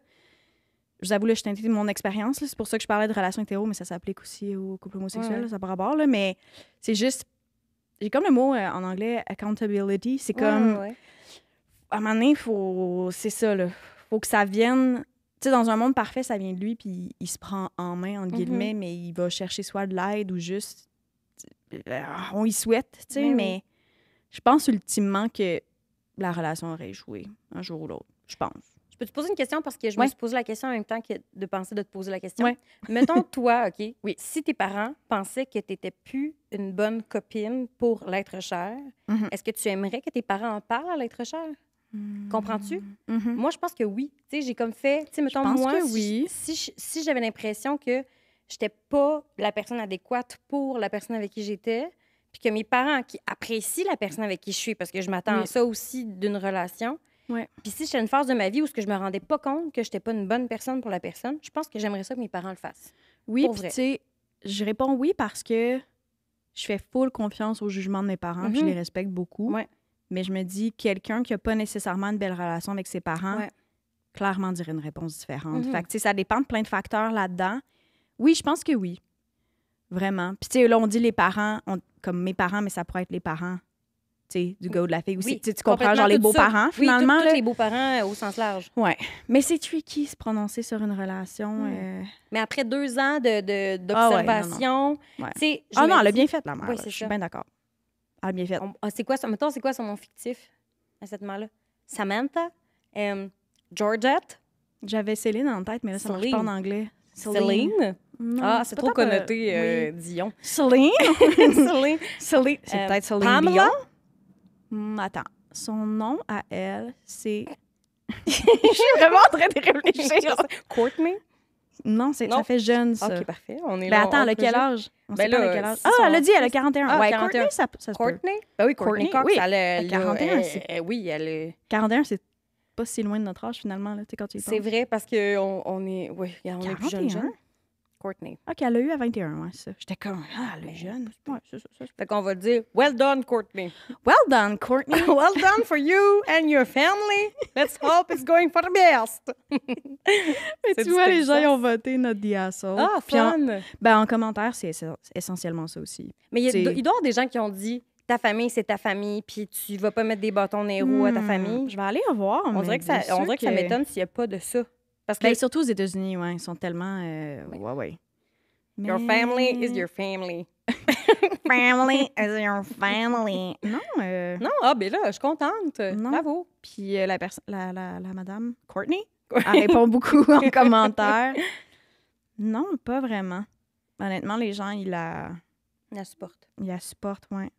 Speaker 1: je vous avoue, là, je suis teintée de mon expérience, là. C'est pour ça que je parlais de relations hétéro, mais ça s'applique aussi au couple homosexuel, là, ça n'a pas rapport, là. Mais c'est juste, j'ai comme le mot en anglais, accountability. C'est comme, à un moment donné, c'est ça, là. Faut que ça vienne, tu sais, dans un monde parfait, ça vient de lui, puis il se prend en main, entre guillemets, mais il va chercher soit de l'aide ou juste, on y souhaite, tu sais, mais je pense ultimement que la relation aurait échoué un jour ou l'autre, je pense.
Speaker 2: Je peux te poser une question parce que je me suis posé la question en même temps que de penser de te poser la question.
Speaker 1: Ouais.
Speaker 2: Mettons, toi, OK, si tes parents pensaient que tu n'étais plus une bonne copine pour l'être cher, est-ce que tu aimerais que tes parents en parlent à l'être cher? Comprends-tu? Moi, je pense que oui. Tu sais, j'ai comme fait... Tu sais, mettons, moi, si j'avais l'impression que j'étais pas la personne adéquate pour la personne avec qui j'étais, puis que mes parents qui apprécient la personne avec qui je suis, parce que je m'attends à ça aussi d'une relation... Puis si j'étais une phase de ma vie où je me rendais pas compte que j'étais pas une bonne personne pour la personne, je pense que j'aimerais ça que mes parents le fassent.
Speaker 1: Oui, puis tu sais, je réponds oui parce que je fais full confiance au jugement de mes parents, puis je les respecte beaucoup. Mais je me dis, quelqu'un qui a pas nécessairement une belle relation avec ses parents, clairement dirait une réponse différente. Fait que tu sais, ça dépend de plein de facteurs là-dedans. Oui, je pense que oui. Vraiment. Puis tu sais, là, on dit les parents, comme mes parents, mais ça pourrait être les parents. Du gars ou de la fille aussi. Tu comprends, genre les beaux-parents, finalement.
Speaker 2: Oui, tous les beaux-parents au sens large.
Speaker 1: Oui. Mais c'est tricky, se prononcer sur une relation.
Speaker 2: Mais après 2 ans d'observation...
Speaker 1: non, elle a bien fait, la mère. Je suis bien d'accord. Elle a bien fait.
Speaker 2: C'est quoi son nom fictif à cette mère-là? Samantha? Georgette?
Speaker 1: J'avais Céline en tête, mais là, ça marche pas en anglais.
Speaker 2: Céline?
Speaker 1: Non,
Speaker 2: c'est trop connoté, Dion.
Speaker 1: Céline?
Speaker 2: Céline.
Speaker 1: C'est peut-être Céline
Speaker 2: Pamela?
Speaker 1: Dion? Attends. Son nom à elle, c'est... Je suis vraiment en train de réfléchir.
Speaker 2: Courtney?
Speaker 1: Non, ça fait jeune, ça.
Speaker 2: OK, parfait. On est
Speaker 1: là. Attends, elle a quel âge? Elle a dit, elle a 41.
Speaker 2: Ah,
Speaker 1: ouais,
Speaker 2: 41.
Speaker 1: Courtney, ça se
Speaker 2: Courtney? Ben oui, Courtney Cox,
Speaker 1: oui.
Speaker 2: Elle a
Speaker 1: 41,
Speaker 2: oui, elle est...
Speaker 1: 41, c'est pas si loin de notre âge, finalement, là, quand tu y penses.
Speaker 2: C'est vrai, parce qu'on est... Oui, on est plus jeune. Courtney.
Speaker 1: OK, elle a eu à 21, ouais, ça. J'étais comme, elle est jeune. Ouais, c'est ça.
Speaker 2: Fait qu'on va dire, well done, Courtney.
Speaker 1: Well done, Courtney.
Speaker 2: Well done for you and your family. Let's hope it's going for the best.
Speaker 1: Mais tu vois, les gens, ils ont voté notre The Asshole.
Speaker 2: Ah, fun!
Speaker 1: En commentaire, c'est essentiellement ça aussi.
Speaker 2: Mais il doit y avoir des gens qui ont dit, ta famille, c'est ta famille, puis tu vas pas mettre des bâtons dans les roues à ta famille.
Speaker 1: Je vais aller voir.
Speaker 2: On dirait que ça m'étonne s'il n'y a pas de ça. Parce que
Speaker 1: surtout aux États-Unis, ils sont tellement... ouais.
Speaker 2: Your family is your family.
Speaker 1: Family is your family. Non.
Speaker 2: Non, ben là, je suis contente. Non. Bravo.
Speaker 1: Puis la madame, Courtney, elle répond beaucoup en commentaire. Non, pas vraiment. Honnêtement, les gens, ils la
Speaker 2: supportent.
Speaker 1: Ils la supportent, oui.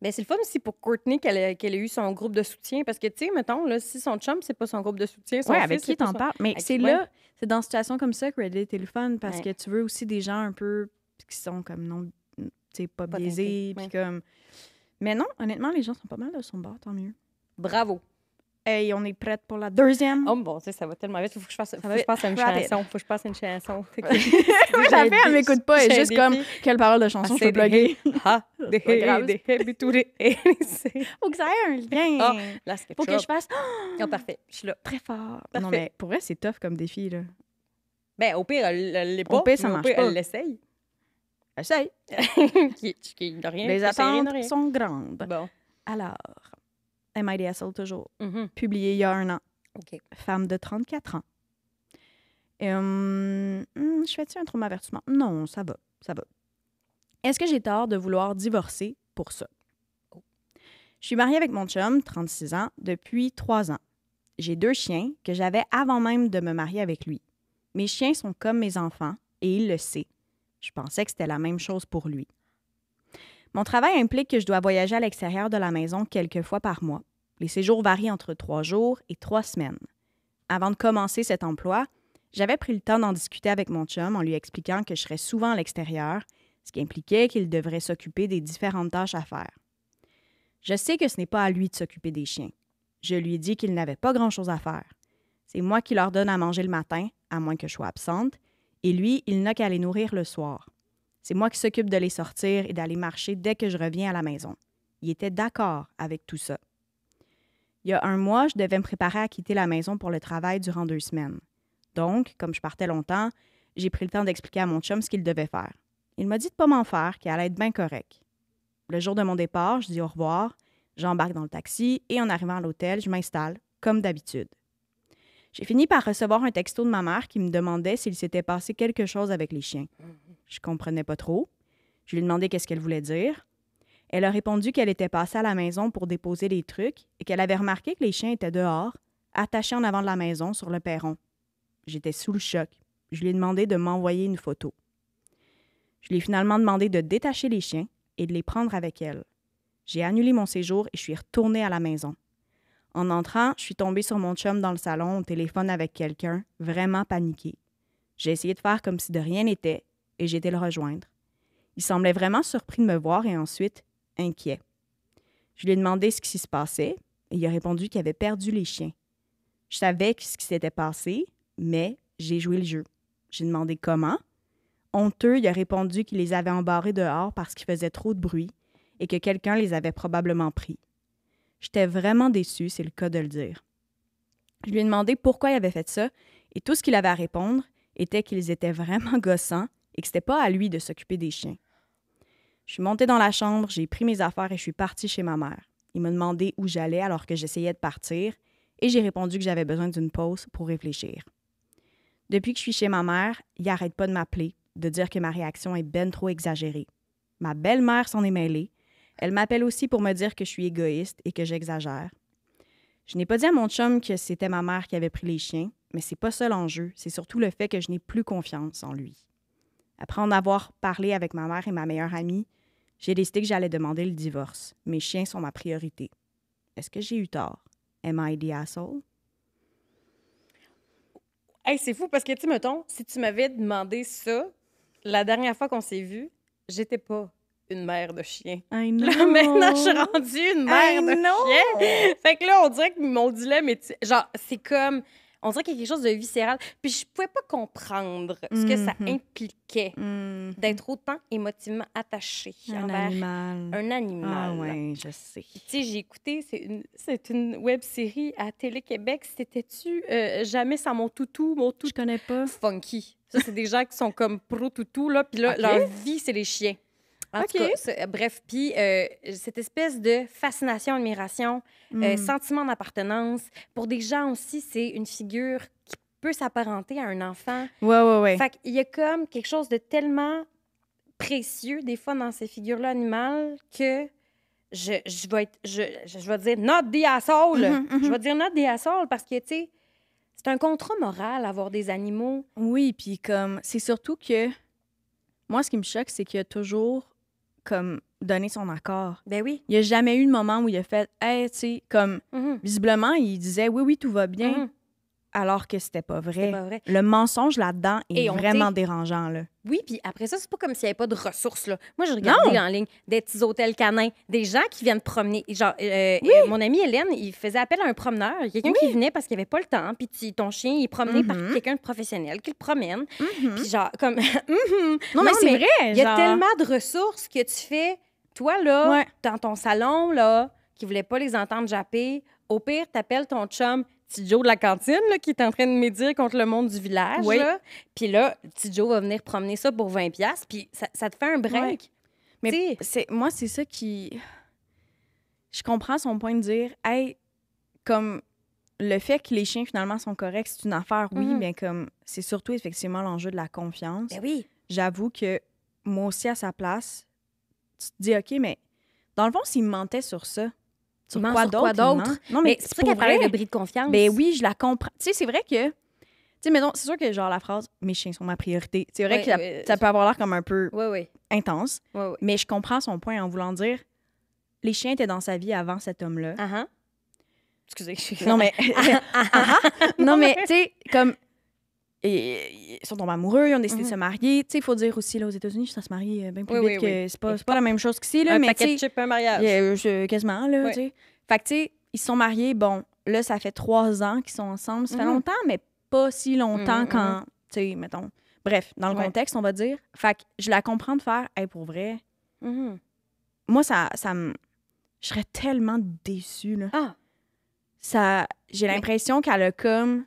Speaker 2: Ben, c'est le fun aussi pour Courtney qu'elle ait eu son groupe de soutien. Parce que, tu sais, mettons, là, si son chum, c'est pas son groupe de soutien, son fils,
Speaker 1: avec qui t'en parles? Mais c'est là, c'est dans une situation comme ça que Reddit est le fun parce que tu veux aussi des gens un peu qui sont comme non, tu sais, pas biaisés. Puis comme... Mais non, honnêtement, les gens sont pas mal de son bord, tant mieux.
Speaker 2: Bravo.
Speaker 1: Hey, on est prête pour la deuxième.
Speaker 2: Oh bon, tu sais, ça va tellement vite. Faut que je passe à une chanson. Faut que je passe une chanson.
Speaker 1: La fille, elle m'écoute pas. Elle est juste comme, quelle parole de chanson je peux plugger?
Speaker 2: Faut
Speaker 1: que ça ait un lien.
Speaker 2: Là, c'est
Speaker 1: faut que je fasse...
Speaker 2: Oh, parfait. Je suis là.
Speaker 1: Très fort.
Speaker 2: Parfait.
Speaker 1: Non, mais pour vrai, c'est tough comme défi, là.
Speaker 2: Ben, au pire, elle l'est pas.
Speaker 1: Au pire, ça marche pas.
Speaker 2: Elle l'essaye.
Speaker 1: Essaye.
Speaker 2: qui n'a rien.
Speaker 1: Les attentes sont grandes.
Speaker 2: Bon.
Speaker 1: Alors... MIDSL toujours. Publié il y a 1 an.
Speaker 2: OK.
Speaker 1: Femme de 34 ans. Je fais-tu un traumavertissement? Non, ça va. Est-ce que j'ai tort de vouloir divorcer pour ça? Je suis mariée avec mon chum, 36 ans, depuis 3 ans. J'ai 2 chiens que j'avais avant même de me marier avec lui. Mes chiens sont comme mes enfants et il le sait. Je pensais que c'était la même chose pour lui. Mon travail implique que je dois voyager à l'extérieur de la maison quelques fois par mois. Les séjours varient entre 3 jours et 3 semaines. Avant de commencer cet emploi, j'avais pris le temps d'en discuter avec mon chum en lui expliquant que je serais souvent à l'extérieur, ce qui impliquait qu'il devrait s'occuper des différentes tâches à faire. Je sais que ce n'est pas à lui de s'occuper des chiens. Je lui ai dit qu'il n'avait pas grand-chose à faire. C'est moi qui leur donne à manger le matin, à moins que je sois absente, et lui, il n'a qu'à les nourrir le soir. C'est moi qui s'occupe de les sortir et d'aller marcher dès que je reviens à la maison. Il était d'accord avec tout ça. Il y a 1 mois, je devais me préparer à quitter la maison pour le travail durant 2 semaines. Donc, comme je partais longtemps, j'ai pris le temps d'expliquer à mon chum ce qu'il devait faire. Il m'a dit de ne pas m'en faire, qu'il allait être bien correct. Le jour de mon départ, je dis au revoir, j'embarque dans le taxi et en arrivant à l'hôtel, je m'installe, comme d'habitude. J'ai fini par recevoir un texto de ma mère qui me demandait s'il s'était passé quelque chose avec les chiens. Je comprenais pas trop. Je lui ai demandé qu'est-ce qu'elle voulait dire. Elle a répondu qu'elle était passée à la maison pour déposer les trucs et qu'elle avait remarqué que les chiens étaient dehors, attachés en avant de la maison sur le perron. J'étais sous le choc. Je lui ai demandé de m'envoyer une photo. Je lui ai finalement demandé de détacher les chiens et de les prendre avec elle. J'ai annulé mon séjour et je suis retournée à la maison. En entrant, je suis tombée sur mon chum dans le salon au téléphone avec quelqu'un, vraiment paniqué. J'ai essayé de faire comme si de rien n'était et j'ai été le rejoindre. Il semblait vraiment surpris de me voir et ensuite inquiet. Je lui ai demandé ce qui se passait et il a répondu qu'il avait perdu les chiens. Je savais ce qui s'était passé, mais j'ai joué le jeu. J'ai demandé comment. Honteux, il a répondu qu'il les avait embarrés dehors parce qu'ils faisaient trop de bruit et que quelqu'un les avait probablement pris. J'étais vraiment déçue, c'est le cas de le dire. Je lui ai demandé pourquoi il avait fait ça et tout ce qu'il avait à répondre était qu'ils étaient vraiment gossants et que c'était pas à lui de s'occuper des chiens. Je suis montée dans la chambre, j'ai pris mes affaires et je suis partie chez ma mère. Il m'a demandé où j'allais alors que j'essayais de partir et j'ai répondu que j'avais besoin d'une pause pour réfléchir. Depuis que je suis chez ma mère, il n'arrête pas de m'appeler, de dire que ma réaction est ben trop exagérée. Ma belle-mère s'en est mêlée. Elle m'appelle aussi pour me dire que je suis égoïste et que j'exagère. Je n'ai pas dit à mon chum que c'était ma mère qui avait pris les chiens, mais c'est pas ça l'enjeu, c'est surtout le fait que je n'ai plus confiance en lui. Après en avoir parlé avec ma mère et ma meilleure amie, j'ai décidé que j'allais demander le divorce. Mes chiens sont ma priorité. Est-ce que j'ai eu tort? Am I the asshole?
Speaker 2: Hey, c'est fou parce que, tu sais, mettons, si tu m'avais demandé ça, la dernière fois qu'on s'est vus, j'étais pas une mère de chien.
Speaker 1: I know.
Speaker 2: Là, maintenant, je suis rendue une mère de chien. Fait que là, on dirait que mon dilemme est... Genre, c'est comme... On dirait qu'il y a quelque chose de viscéral. Puis je pouvais pas comprendre ce que ça impliquait d'être autant émotivement attaché envers un animal.
Speaker 1: Ah ouais, je sais.
Speaker 2: Tu sais, j'ai écouté, c'est une web-série à Télé-Québec. C'était-tu Jamais sans mon toutou?
Speaker 1: Je connais pas.
Speaker 2: Funky. Ça, c'est des gens qui sont comme pro-toutou, là. Puis là, leur vie, c'est les chiens. En tout cas, bref, puis cette espèce de fascination, admiration, sentiment d'appartenance. Pour des gens aussi, c'est une figure qui peut s'apparenter à un enfant.
Speaker 1: Ouais.
Speaker 2: Fait qu'il y a comme quelque chose de tellement précieux, des fois, dans ces figures-là animales, que je vais dire « not the asshole ». Je vais dire « not the asshole » parce que, tu sais, c'est un contrat moral, avoir des animaux.
Speaker 1: Oui, puis comme, c'est surtout que, moi, ce qui me choque, c'est qu'il y a toujours comme donner son accord.
Speaker 2: Ben oui.
Speaker 1: Il n'y a jamais eu de moment où il a fait « Hey, tu sais, comme, visiblement, il disait « Oui, tout va bien », alors que c'était pas vrai.
Speaker 2: Pas vrai.
Speaker 1: Le mensonge là-dedans est vraiment dérangeant, là.
Speaker 2: Oui, puis après ça, c'est pas comme s'il n'y avait pas de ressources, là. Moi, j'ai regardé en ligne des petits hôtels canins, des gens qui viennent promener. Genre, mon amie Hélène, il faisait appel à un promeneur. Il y a quelqu'un qui venait parce qu'il n'y avait pas le temps, puis ton chien, il est promené par quelqu'un de professionnel qui le promène. Puis genre, comme...
Speaker 1: Non, mais c'est vrai,
Speaker 2: il y a tellement de ressources que tu fais... Toi, là, dans ton salon, là, qui voulait pas les entendre japper, au pire, t'appelles ton chum... Petit Joe de la cantine, là, qui est en train de médire contre le monde du village. Là. Puis là, Petit Joe va venir promener ça pour 20$, puis ça te fait un break.
Speaker 1: Mais moi, c'est ça qui... Je comprends son point de dire, hey, comme le fait que les chiens, finalement, sont corrects, c'est une affaire, oui, mais comme c'est surtout, effectivement, l'enjeu de la confiance.
Speaker 2: Ben oui.
Speaker 1: J'avoue que moi aussi, à sa place, tu te dis, OK, mais dans le fond, s'il me mentait sur ça, sur quoi d'autre?
Speaker 2: Non, mais c'est pour ça qu'elle parlait de bris de confiance.
Speaker 1: Ben oui, je la comprends. Tu sais, c'est vrai que... Tu sais, mettons, c'est sûr que, genre, la phrase « mes chiens sont ma priorité », c'est vrai que ça peut avoir l'air comme un peu intense, mais je comprends son point en voulant dire « les chiens étaient dans sa vie avant cet homme-là ».
Speaker 2: Excusez, je suis...
Speaker 1: Non, mais... non, mais, tu sais, comme... ils sont tombés amoureux, ils ont décidé de se marier. Tu sais, il faut dire aussi, là, aux États-Unis, ça se marie bien plus vite que... C'est pas la même chose qu'ici, là,
Speaker 2: un
Speaker 1: mais
Speaker 2: paquet de chips, un mariage.
Speaker 1: Quasiment, là, tu sais. Fait que, tu sais, ils se sont mariés, bon, là, ça fait 3 ans qu'ils sont ensemble. Ça fait longtemps, mais pas si longtemps quand, tu sais, mettons... Bref, dans le contexte, on va dire. Fait que je la comprends de faire, hey, pour vrai, moi, ça me... Je serais tellement déçue, là. J'ai l'impression qu'elle a comme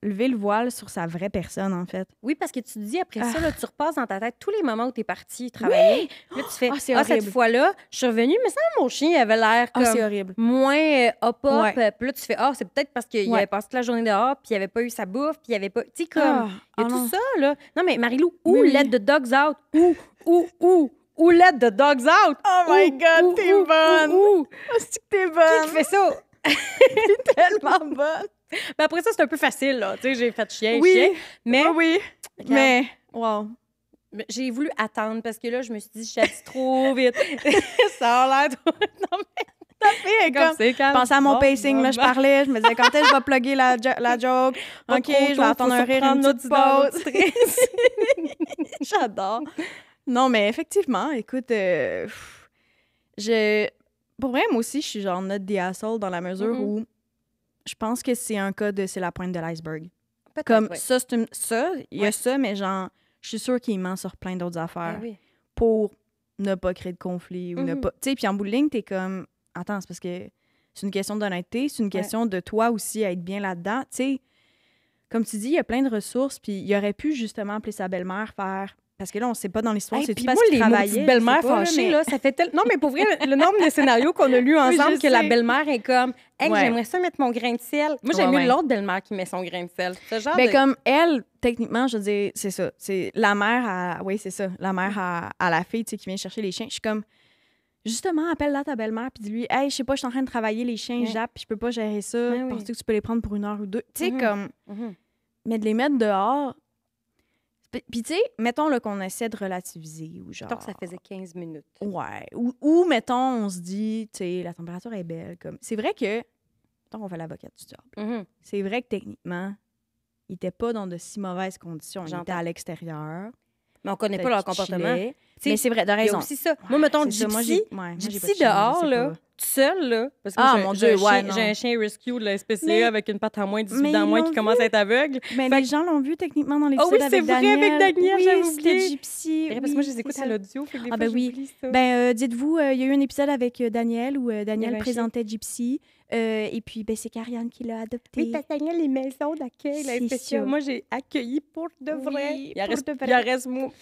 Speaker 1: levé le voile sur sa vraie personne, en fait.
Speaker 2: Oui, parce que tu te dis, après ça, là, tu repasses dans ta tête tous les moments où tu es partie travailler. Là, tu fais, cette fois-là, je suis revenue, mais ça, mon chien avait l'air comme moins hop-hop. Puis là, tu fais, c'est peut-être parce qu'il avait passé toute la journée dehors, puis il avait pas eu sa bouffe, puis il avait pas... Tu sais, comme, il y a tout ça, là. Non, mais Marie-Lou, let the dogs out? Ou let the dogs out?
Speaker 1: Oh my God, t'es bonne! Oh, c'est que t'es bonne!
Speaker 2: Qui fait ça?
Speaker 1: T'es tellement bonne!
Speaker 2: Mais après ça, c'est un peu facile, là. Tu sais, j'ai fait chien. Mais...
Speaker 1: Oui. Mais, wow.
Speaker 2: J'ai voulu attendre parce que là, je me suis dit, je suis trop vite. Ça a l'air trop... Non, mais...
Speaker 1: Ta fille est comme... Je pensais à mon pacing, là, je parlais. Je me disais, quand est-ce que je vais plugger la joke? OK, je vais attendre un rire, une petite pause. J'adore. Non, mais effectivement, écoute, pour vrai, moi aussi, je suis genre not the asshole dans la mesure où je pense que c'est un cas de c'est la pointe de l'iceberg. Comme ça, il y a ça, mais genre, je suis sûre qu'il ment sur plein d'autres affaires pour ne pas créer de conflit ou ne pas... Tu sais, puis en bout de ligne, t'es comme... Attends, c'est parce que c'est une question d'honnêteté, c'est une question de toi aussi à être bien là-dedans. Tu sais, comme tu dis, il y a plein de ressources, puis il aurait pu justement appeler sa belle-mère faire... Parce que là, on ne sait pas dans l'histoire, c'est-tu parce qu'il travaillait?
Speaker 2: Les belle-mère fâchée, là, ça fait tellement... Non, mais pour vrai, le nombre de scénarios qu'on a lus ensemble, que la belle-mère est comme, hey, j'aimerais ça mettre mon grain de sel. Moi, j'aime mieux l'autre belle-mère qui met son grain de sel. Ce genre
Speaker 1: comme elle, techniquement, je veux dire, c'est ça. C'est la mère à... Oui, c'est ça. La mère à la fille, tu sais, qui vient chercher les chiens. Je suis comme, justement, appelle-la ta belle-mère, puis dis-lui, hey, je sais pas, je suis en train de travailler les chiens, jappe, puis je peux pas gérer ça. Penses-tu que tu peux les prendre pour 1 heure ou 2? Tu sais, comme... Mais de les mettre dehors... Puis, tu sais, mettons là, qu'on essaie de relativiser ou genre...
Speaker 2: Donc, ça faisait 15 minutes.
Speaker 1: Ouais. Ou mettons, on se dit, tu sais, la température est belle. Comme... C'est vrai que... Mettons qu'on fait l'avocat du diable. C'est vrai que techniquement, ils n'étaient pas dans de si mauvaises conditions. Ils étaient à l'extérieur.
Speaker 2: Mais on connaît pas leur comportement.
Speaker 1: Mais c'est vrai, t'as raison.
Speaker 2: Il y a aussi ça. Moi, mettons, Gypsy dehors, là, tout seul, là. Parce que
Speaker 1: mon Dieu,
Speaker 2: j'ai un chien rescue de la SPCA avec une patte en moins, 18 ans moins, qui commence à être aveugle.
Speaker 1: Mais les gens l'ont vu techniquement dans l'épisode avec Daniel.
Speaker 2: Oui, c'est vrai, avec Daniel, j'avais
Speaker 1: oublié. C'était Gypsy.
Speaker 2: Parce que moi, je les écoute à l'audio, fait que des fois, j'oublie ça.
Speaker 1: Dites-vous, il y a eu un épisode avec Daniel où Daniel présentait Gypsy. Et puis, c'est Karianne qui l'a adopté.
Speaker 2: Oui, parce que Daniel, les maisons d'accueil, la SPCA, moi, j'ai accueilli pour de vrai.
Speaker 1: Oui,
Speaker 2: il en reste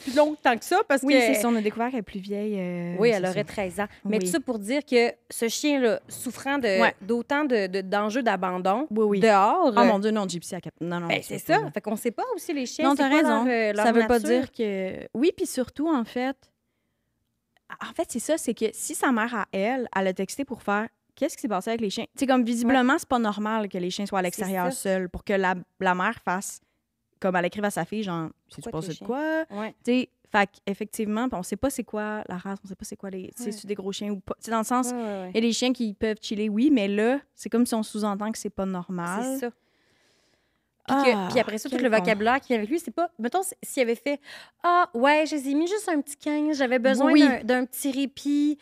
Speaker 2: plus longtemps que ça, parce que...
Speaker 1: Oui, c'est ça, on a découvert qu'elle est plus vieille.
Speaker 2: Oui, elle aurait 13 ans. Mais tout ça pour dire que ce chien-là, souffrant d'autant d'enjeux d'abandon, dehors...
Speaker 1: Oh mon Dieu, non, Gypsy a... Non,
Speaker 2: c'est ça. Fait qu'on sait pas aussi les chiens,
Speaker 1: non, t'as raison. Ça veut pas
Speaker 2: nature.
Speaker 1: dire que... Oui, puis surtout, en fait, c'est ça, c'est que si sa mère, à elle a texté pour faire... Qu'est-ce qui s'est passé avec les chiens? Tu sais, comme visiblement, c'est pas normal que les chiens soient à l'extérieur seuls pour que la mère fasse, comme elle écrive à sa fille, genre, sais-tu passé de quoi? Tu sais, fait qu'effectivement, on sait pas c'est quoi la race, on sait pas c'est quoi les. C'est des gros chiens ou pas. Tu sais, dans le sens, il y a des chiens qui peuvent chiller, oui, mais là, c'est comme si on sous-entend que c'est pas normal.
Speaker 2: C'est ça. Puis après ça, tout le vocabulaire qu'il y avait avec lui, c'est pas... Mettons, s'il avait fait « Ah, ouais, je les ai mis juste un petit 15, j'avais besoin d'un petit répit. »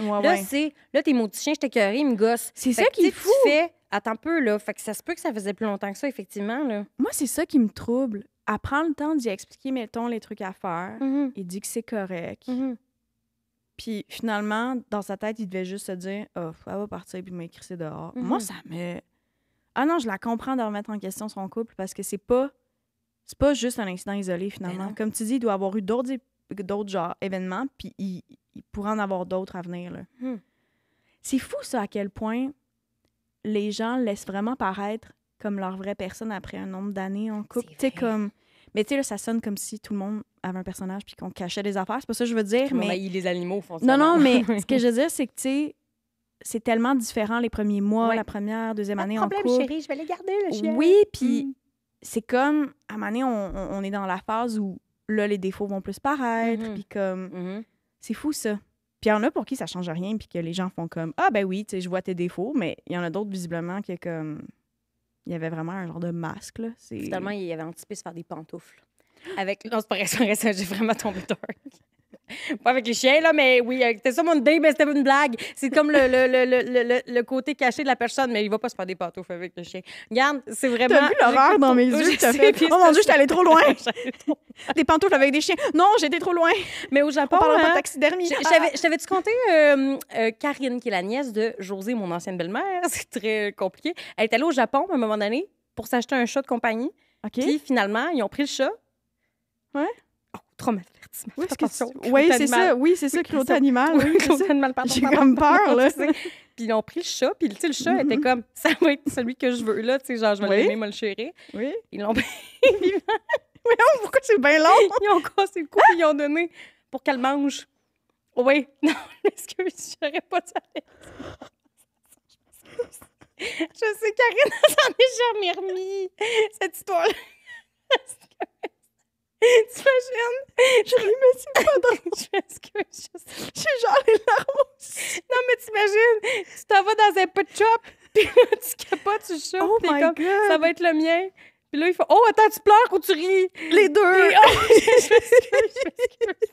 Speaker 2: Là, tes maudits chiens, je t'écœurais, ils me gossent.
Speaker 1: C'est ça qui est fou.
Speaker 2: Tu fais « Attends un peu, là. » Fait que ça se peut que ça faisait plus longtemps que ça, effectivement, là.
Speaker 1: Moi, c'est ça qui me trouble. Elle prend le temps d'y expliquer, mettons, les trucs à faire. Il dit que c'est correct. Puis finalement, dans sa tête, il devait juste se dire « Oh, elle va partir puis m'écrire dehors. » Moi, ça me... Ah non, je la comprends de remettre en question son couple parce que c'est pas juste un incident isolé, finalement. Comme tu dis, il doit avoir eu d'autres genre événements, puis il pourrait en avoir d'autres à venir. Là. C'est fou, ça, à quel point les gens laissent vraiment paraître comme leur vraie personne après un nombre d'années en couple.
Speaker 2: C'est
Speaker 1: Tu sais,
Speaker 2: vrai.
Speaker 1: comme... Mais tu sais, là, ça sonne comme si tout le monde avait un personnage puis qu'on cachait des affaires. C'est pas ça que je veux dire,
Speaker 2: On
Speaker 1: mais...
Speaker 2: haït les animaux, font
Speaker 1: Non, mais ce que je veux dire, c'est que, tu sais, c'est tellement différent les premiers mois,
Speaker 2: Ouais.
Speaker 1: la première, deuxième
Speaker 2: Pas de
Speaker 1: année
Speaker 2: problème,
Speaker 1: en couple.
Speaker 2: chérie, je vais les garder, le chien.
Speaker 1: Oui, puis c'est comme, à un moment donné, on est dans la phase où, là, les défauts vont plus paraître,
Speaker 2: Mhm.
Speaker 1: puis comme...
Speaker 2: Mhm.
Speaker 1: C'est fou, ça. Puis il y en a pour qui ça change rien, puis que les gens font comme « Ah, ben oui, tu sais, je vois tes défauts », mais il y en a d'autres, visiblement, qui comme... Il y avait vraiment un genre de masque, là.
Speaker 2: Finalement, il avait anticipé se faire des pantoufles. Avec... Non, c'est pas vrai, j'ai vraiment tombé dark. Pas avec les chiens, là, mais oui, c'était ça mon idée, mais c'était une blague. C'est comme le côté caché de la personne, mais il va pas se faire des pantoufles avec le chien. Regarde, c'est vraiment...
Speaker 1: T'as vu l'horreur dans mes yeux que t'as fait? Oh mon Dieu, j'étais allée trop loin! Des pantoufles avec des chiens. Non, j'étais trop loin.
Speaker 2: Mais au Japon,
Speaker 1: On parlera pas de
Speaker 2: hein,
Speaker 1: taxidermie.
Speaker 2: je t'avais-tu conté Karine, qui est la nièce de Josée, mon ancienne belle-mère? C'est très compliqué. Elle est allée au Japon à un moment donné pour s'acheter un chat de compagnie.
Speaker 1: OK.
Speaker 2: Puis finalement, ils ont pris le chat.
Speaker 1: Ouais.
Speaker 2: Oh, traumatisme.
Speaker 1: Oui,
Speaker 2: Attention,
Speaker 1: c'est ça. Oui, c'est ça, cruauté animale.
Speaker 2: Oui,
Speaker 1: Oui, c'est
Speaker 2: cruauté
Speaker 1: ça.
Speaker 2: animale, pardon.
Speaker 1: J'ai comme peur, là.
Speaker 2: Puis ils ont pris le chat, puis tu sais, le chat était comme, ça va être celui que je veux, là, tu sais, genre, je vais l'aimer, me le chérir.
Speaker 1: Oui.
Speaker 2: Ils l'ont pris,
Speaker 1: Mais non, pourquoi c'est bien long?
Speaker 2: ils ont cassé le cou, puis ils ont donné pour qu'elle mange. Oui, non, excuse, j'aurais pas dû aller. Je sais, Karine, elle s'en est jamais remis, cette histoire-là. T'imagines?
Speaker 1: Je ris, mais c'est pas drôle.
Speaker 2: Je m'excuse, je sais.
Speaker 1: J'ai genre les larmes aussi.
Speaker 2: Non, mais t'imagines, tu t'en vas dans un pet shop, puis là, tu capotes, tu chopes,
Speaker 1: Oh
Speaker 2: t'es
Speaker 1: my
Speaker 2: comme,
Speaker 1: God.
Speaker 2: ça va être le mien. Puis là, il fait, oh, attends, tu pleures ou tu ris?
Speaker 1: Les deux.
Speaker 2: Et, oh, je m'excuse.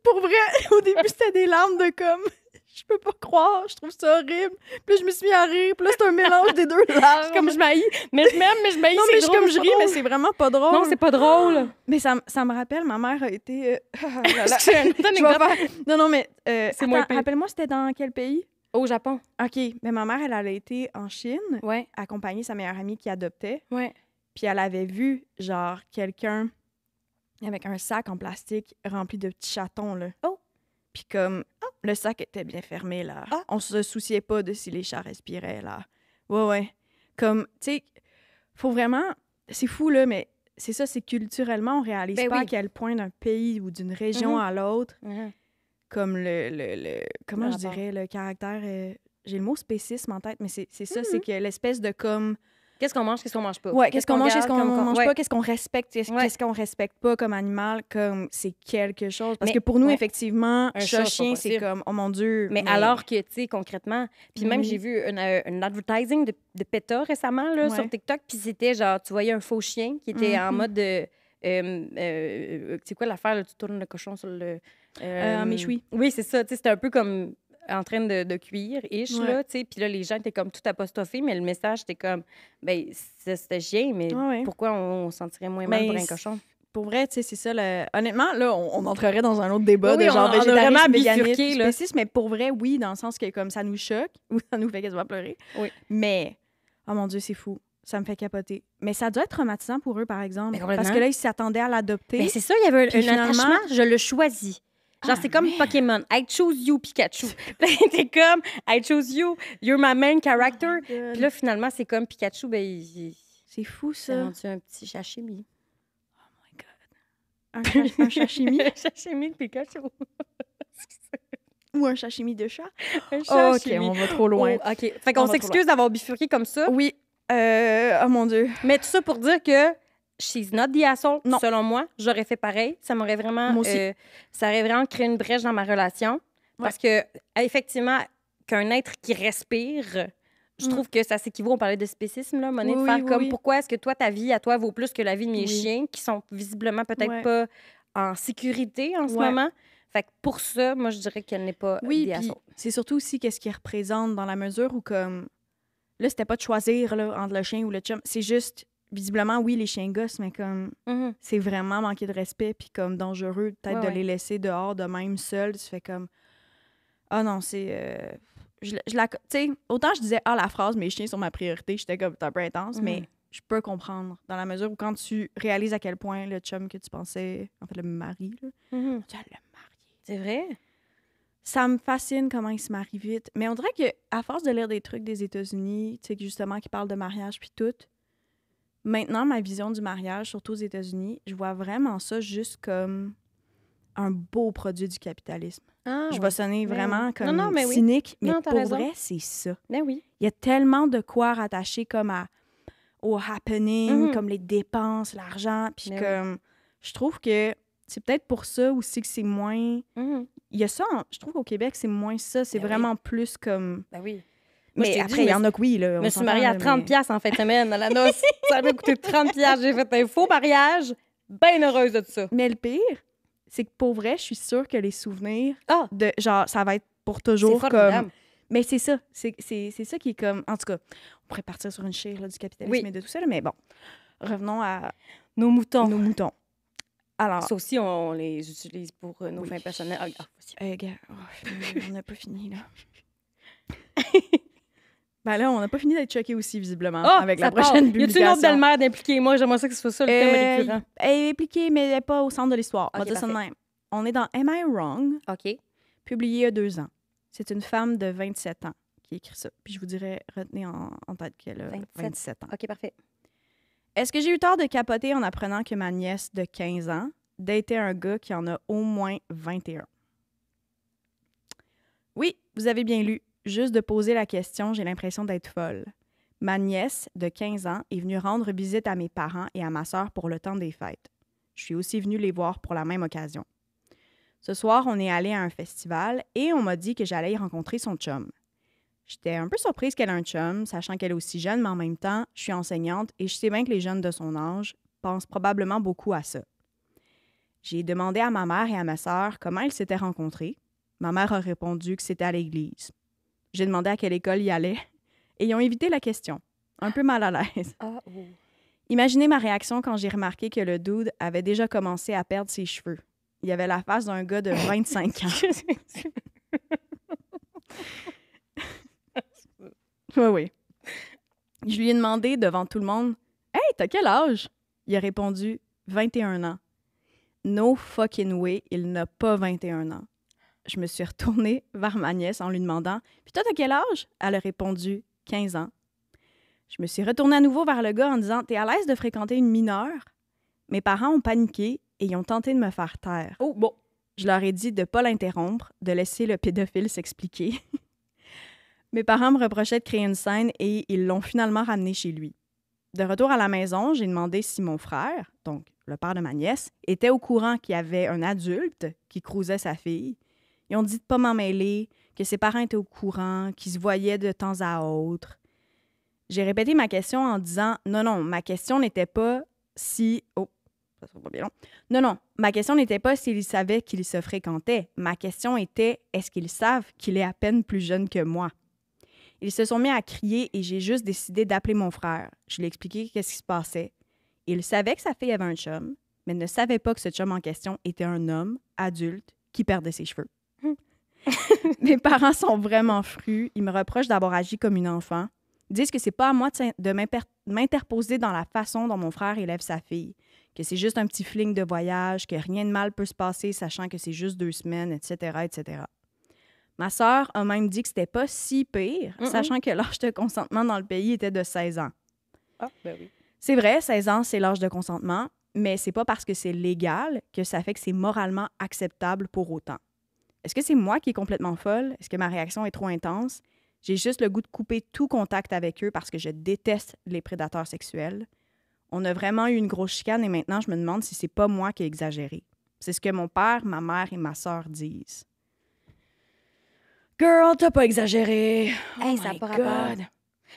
Speaker 1: Pour vrai, au début, c'était des larmes de comme... Je peux pas croire, je trouve ça horrible. Puis là, je me suis mis à rire. Puis là, c'est un mélange des deux larmes.
Speaker 2: Comme je m'haïs, mais je m'aime, mais je m'haïs,
Speaker 1: Non,
Speaker 2: c'est
Speaker 1: mais je suis
Speaker 2: drôle,
Speaker 1: comme je
Speaker 2: c'est
Speaker 1: ris,
Speaker 2: drôle.
Speaker 1: mais c'est vraiment pas drôle.
Speaker 2: Non, c'est pas drôle.
Speaker 1: Mais ça me rappelle, ma mère a été...
Speaker 2: C'est une autre
Speaker 1: Je vais
Speaker 2: anecdote.
Speaker 1: faire... Non, mais...
Speaker 2: C'est moins pire.
Speaker 1: rappelle-moi, c'était dans quel pays?
Speaker 2: Au Japon.
Speaker 1: OK, mais ma mère, elle a été en Chine,
Speaker 2: Ouais,
Speaker 1: accompagner sa meilleure amie qui adoptait.
Speaker 2: ouais.
Speaker 1: Puis elle avait vu, genre, quelqu'un avec un sac en plastique rempli de petits chatons, là.
Speaker 2: Oh.
Speaker 1: Puis comme, le sac était bien fermé, là.
Speaker 2: Ah.
Speaker 1: On se souciait pas de si les chats respiraient, là. Ouais. Comme, tu sais, faut vraiment... C'est fou, là, mais c'est ça, c'est culturellement, on réalise
Speaker 2: Ben
Speaker 1: pas
Speaker 2: oui.
Speaker 1: à quel point d'un pays ou d'une région
Speaker 2: Mhm.
Speaker 1: à l'autre,
Speaker 2: Mhm.
Speaker 1: comme comment
Speaker 2: Le
Speaker 1: je
Speaker 2: rapport.
Speaker 1: dirais, le caractère... j'ai le mot spécisme en tête, mais c'est ça,
Speaker 2: Mhm.
Speaker 1: c'est que l'espèce de comme...
Speaker 2: Qu'est-ce qu'on mange, qu'est-ce qu'on mange pas?
Speaker 1: Ouais, qu'est-ce qu'on mange, qu'est-ce
Speaker 2: garde
Speaker 1: qu'on
Speaker 2: comme-
Speaker 1: mange
Speaker 2: ouais.
Speaker 1: pas, qu'est-ce qu'on respecte, qu'est-ce
Speaker 2: Ouais.
Speaker 1: qu'on respecte pas comme animal, comme c'est quelque chose. Parce
Speaker 2: Mais-
Speaker 1: que pour nous,
Speaker 2: ouais.
Speaker 1: effectivement,
Speaker 2: Un
Speaker 1: chat,
Speaker 2: chat, c'est
Speaker 1: chien,
Speaker 2: pas
Speaker 1: c'est
Speaker 2: possible.
Speaker 1: comme, oh mon Dieu.
Speaker 2: Mais alors que, tu sais, concrètement, puis même
Speaker 1: Oui.
Speaker 2: j'ai vu un advertising de PETA récemment là,
Speaker 1: Ouais.
Speaker 2: sur TikTok, puis c'était genre, tu voyais un faux chien qui était en
Speaker 1: Mhm.
Speaker 2: mode de. C'est quoi l'affaire, là, tu tournes le cochon sur le.
Speaker 1: Un méchoui.
Speaker 2: Oui, c'est ça, tu sais, c'était un peu comme en train de cuire, ish,
Speaker 1: Ouais.
Speaker 2: là, tu sais. Puis là, les gens étaient comme tout apostrophés, mais le message, c'était comme, ben, c'était chien, mais
Speaker 1: Ouais.
Speaker 2: pourquoi on sentirait moins mal
Speaker 1: Mais
Speaker 2: pour un
Speaker 1: c'est-
Speaker 2: cochon?
Speaker 1: Pour vrai, tu sais, c'est ça. Honnêtement, là, on entrerait dans un autre débat
Speaker 2: Oui,
Speaker 1: de
Speaker 2: on
Speaker 1: genre
Speaker 2: a vraiment
Speaker 1: végétarisme,
Speaker 2: bifurqué,
Speaker 1: véganisme,
Speaker 2: là.
Speaker 1: spécisme, mais pour vrai, oui, dans le sens que comme ça nous choque ou ça nous fait quasiment pleurer.
Speaker 2: Oui.
Speaker 1: Mais, oh mon Dieu, c'est fou. Ça me fait capoter. Mais ça doit être traumatisant pour eux, par exemple.
Speaker 2: Mais complètement.
Speaker 1: Parce que là, ils s'attendaient à l'adopter.
Speaker 2: Ben, c'est ça, il y avait
Speaker 1: Puis
Speaker 2: un
Speaker 1: finalement-
Speaker 2: attachement, je le choisis. Genre,
Speaker 1: Ah,
Speaker 2: c'est comme Pokémon. I choose you, Pikachu. T'es comme, I choose you, you're my main character. Puis là, finalement, c'est comme Pikachu, ben, il
Speaker 1: C'est fou,
Speaker 2: s'est
Speaker 1: ça.
Speaker 2: rendu un petit sashimi.
Speaker 1: Un sashimi
Speaker 2: Un sashimi de Pikachu.
Speaker 1: ou un sashimi de chat.
Speaker 2: Un
Speaker 1: Oh, OK,
Speaker 2: sashimi.
Speaker 1: on va trop loin.
Speaker 2: Oh, OK. Fait
Speaker 1: On
Speaker 2: qu'on
Speaker 1: va trop
Speaker 2: s'excuse d'avoir bifurqué comme ça.
Speaker 1: Oui. Oh mon Dieu.
Speaker 2: Mais tout ça pour dire que she's not the asshole,
Speaker 1: Non.
Speaker 2: selon moi. J'aurais fait pareil. Ça m'aurait vraiment...
Speaker 1: Moi aussi.
Speaker 2: ça aurait vraiment créé une brèche dans ma relation. Parce que, effectivement, qu'un être qui respire... Je trouve que ça s'équivaut, on parlait de spécisme, là, monnaie, de
Speaker 1: Oui,
Speaker 2: faire
Speaker 1: oui,
Speaker 2: comme
Speaker 1: oui.
Speaker 2: pourquoi est-ce que toi, ta vie à toi vaut plus que la vie de mes
Speaker 1: Oui.
Speaker 2: chiens qui sont visiblement peut-être
Speaker 1: Ouais.
Speaker 2: pas en sécurité en ce
Speaker 1: Ouais.
Speaker 2: moment. Fait que pour ça, moi, je dirais qu'elle n'est pas
Speaker 1: Oui,
Speaker 2: the
Speaker 1: puis
Speaker 2: asshole.
Speaker 1: c'est surtout aussi qu'est-ce qu'il représente dans la mesure où, comme... Là, c'était pas de choisir là, entre le chien ou le chum. C'est juste, visiblement, oui, les chiens gossent, mais comme...
Speaker 2: Mhm.
Speaker 1: C'est vraiment manquer de respect puis comme dangereux peut-être
Speaker 2: Ouais,
Speaker 1: de
Speaker 2: ouais.
Speaker 1: les laisser dehors de même seuls. Tu fais comme... Ah non, c'est... je la... Tu sais, autant je disais, la phrase « mes chiens sont ma priorité », j'étais comme, c'est un peu intense, mais
Speaker 2: Mhm.
Speaker 1: je peux comprendre dans la mesure où quand tu réalises à quel point le chum que tu pensais, en fait, le mari, là,
Speaker 2: Mhm.
Speaker 1: tu as le marié.
Speaker 2: C'est vrai?
Speaker 1: Ça me fascine comment il se marie vite. Mais on dirait que à force de lire des trucs des États-Unis, tu sais, justement, qui parlent de mariage puis tout, Maintenant, ma vision du mariage, surtout aux États-Unis, je vois vraiment ça juste comme un beau produit du capitalisme. Je vais sonner vraiment comme cynique, mais pour vrai, c'est ça.
Speaker 2: Ben oui.
Speaker 1: Il y a tellement de quoi rattacher comme au happening, comme les dépenses, l'argent, puis comme... Je trouve que c'est peut-être pour ça aussi que c'est moins... Il y a ça, je trouve qu'au Québec, c'est moins ça. C'est vraiment plus comme...
Speaker 2: Ben oui.
Speaker 1: Moi, mais après, il y en a que oui, là.
Speaker 2: Je me suis mariée à 30$ en fin de semaine à la noce. Ça m'a coûté 30$. J'ai fait un faux mariage. Bien heureuse de tout ça.
Speaker 1: Mais le pire, c'est que pour vrai, je suis sûre que les souvenirs de genre, ça va être pour toujours comme... Mais c'est ça. C'est ça qui est comme... En tout cas, on pourrait partir sur une chire là, du capitalisme et de tout ça, là, mais bon. Revenons à
Speaker 2: nos moutons.
Speaker 1: Alors,
Speaker 2: ça aussi, on les utilise pour nos fins personnelles.
Speaker 1: on n'a pas fini, là. Ben là, on n'a pas fini d'être choqués aussi, visiblement, avec la prochaine publication.
Speaker 2: Y a-t-il une autre belle-mère d'impliquer? Moi, j'aimerais ça que ce soit ça le thème récurrent.
Speaker 1: Elle est impliquée, mais elle n'est pas au centre de l'histoire. On va dire ça de même. On est dans Am I Wrong?
Speaker 2: OK.
Speaker 1: Publié il y a 2 ans. C'est une femme de 27 ans qui écrit ça. Puis je vous dirais, retenez en tête qu'elle a 27 ans.
Speaker 2: OK, parfait.
Speaker 1: Est-ce que j'ai eu tort de capoter en apprenant que ma nièce de 15 ans datait un gars qui en a au moins 21? Oui, vous avez bien lu. Juste de poser la question, j'ai l'impression d'être folle. Ma nièce, de 15 ans, est venue rendre visite à mes parents et à ma sœur pour le temps des fêtes. Je suis aussi venue les voir pour la même occasion. Ce soir, on est allé à un festival et on m'a dit que j'allais y rencontrer son chum. J'étais un peu surprise qu'elle ait un chum, sachant qu'elle est aussi jeune, mais en même temps, je suis enseignante et je sais bien que les jeunes de son âge pensent probablement beaucoup à ça. J'ai demandé à ma mère et à ma sœur comment ils s'étaient rencontrés. Ma mère a répondu que c'était à l'église. J'ai demandé à quelle école ils allaient et ils ont évité la question. Un peu mal à l'aise. Imaginez ma réaction quand j'ai remarqué que le dude avait déjà commencé à perdre ses cheveux. Il avait la face d'un gars de 25 ans. Oui. Je lui ai demandé devant tout le monde « Hey, t'as quel âge? » Il a répondu « 21 ans. » No fucking way, il n'a pas 21 ans. Je me suis retournée vers ma nièce en lui demandant « Puis toi, t'as quel âge? » Elle a répondu « 15 ans. » Je me suis retournée à nouveau vers le gars en disant « T'es à l'aise de fréquenter une mineure? » Mes parents ont paniqué et ils ont tenté de me faire taire.
Speaker 2: Oh, bon.
Speaker 1: Je leur ai dit de ne pas l'interrompre, de laisser le pédophile s'expliquer. Mes parents me reprochaient de créer une scène et ils l'ont finalement ramené chez lui. De retour à la maison, j'ai demandé si mon frère, donc le père de ma nièce, était au courant qu'il y avait un adulte qui cruisait sa fille. Ils ont dit de ne pas m'en mêler, que ses parents étaient au courant, qu'ils se voyaient de temps à autre. J'ai répété ma question en disant « Non, ma question n'était pas si... » Oh, ça sera pas bien long. Non, ma question n'était pas s'ils savaient qu'ils se fréquentaient. Ma question était « Est-ce qu'ils savent qu'il est à peine plus jeune que moi? » Ils se sont mis à crier et j'ai juste décidé d'appeler mon frère. Je lui ai expliqué qu'est-ce qui se passait. Il savait que sa fille avait un chum, mais ne savait pas que ce chum en question était un homme adulte qui perdait ses cheveux. Mes parents sont vraiment frus. Ils me reprochent d'avoir agi comme une enfant. Ils disent que c'est pas à moi de m'interposer dans la façon dont mon frère élève sa fille, que c'est juste un petit fling de voyage, que rien de mal peut se passer sachant que c'est juste 2 semaines, etc., etc. Ma sœur a même dit que c'était pas si pire, sachant que l'âge de consentement dans le pays était de 16 ans.
Speaker 2: Ah, ben oui.
Speaker 1: C'est vrai, 16 ans, c'est l'âge de consentement, mais c'est pas parce que c'est légal que ça fait que c'est moralement acceptable pour autant. Est-ce que c'est moi qui est complètement folle? Est-ce que ma réaction est trop intense? J'ai juste le goût de couper tout contact avec eux parce que je déteste les prédateurs sexuels. On a vraiment eu une grosse chicane et maintenant, je me demande si c'est pas moi qui ai exagéré. C'est ce que mon père, ma mère et ma sœur disent. Girl, t'as pas exagéré.
Speaker 2: Hey, ça n'a pas rapport.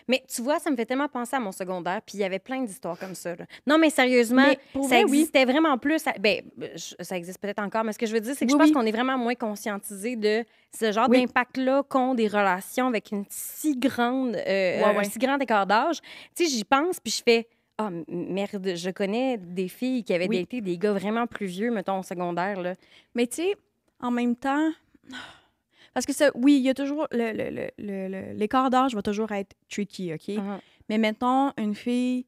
Speaker 2: Mais tu vois, ça me fait tellement penser à mon secondaire, puis il y avait plein d'histoires comme ça. Là. Non, mais sérieusement, ça existait vraiment plus. Ça existe peut-être encore, mais ce que je veux dire, c'est que je pense qu'on est vraiment moins conscientisé de ce genre d'impact-là qu'ont des relations avec une si grande, un si grand écart d'âge. Tu sais, j'y pense, puis je fais « Ah, merde, je connais des filles qui avaient daté des gars vraiment plus vieux, mettons, au secondaire. » là.
Speaker 1: Mais tu sais, en même temps... Parce que ça, oui, il y a toujours... L'écart d'âge va toujours être tricky, OK? Mais mettons, une fille,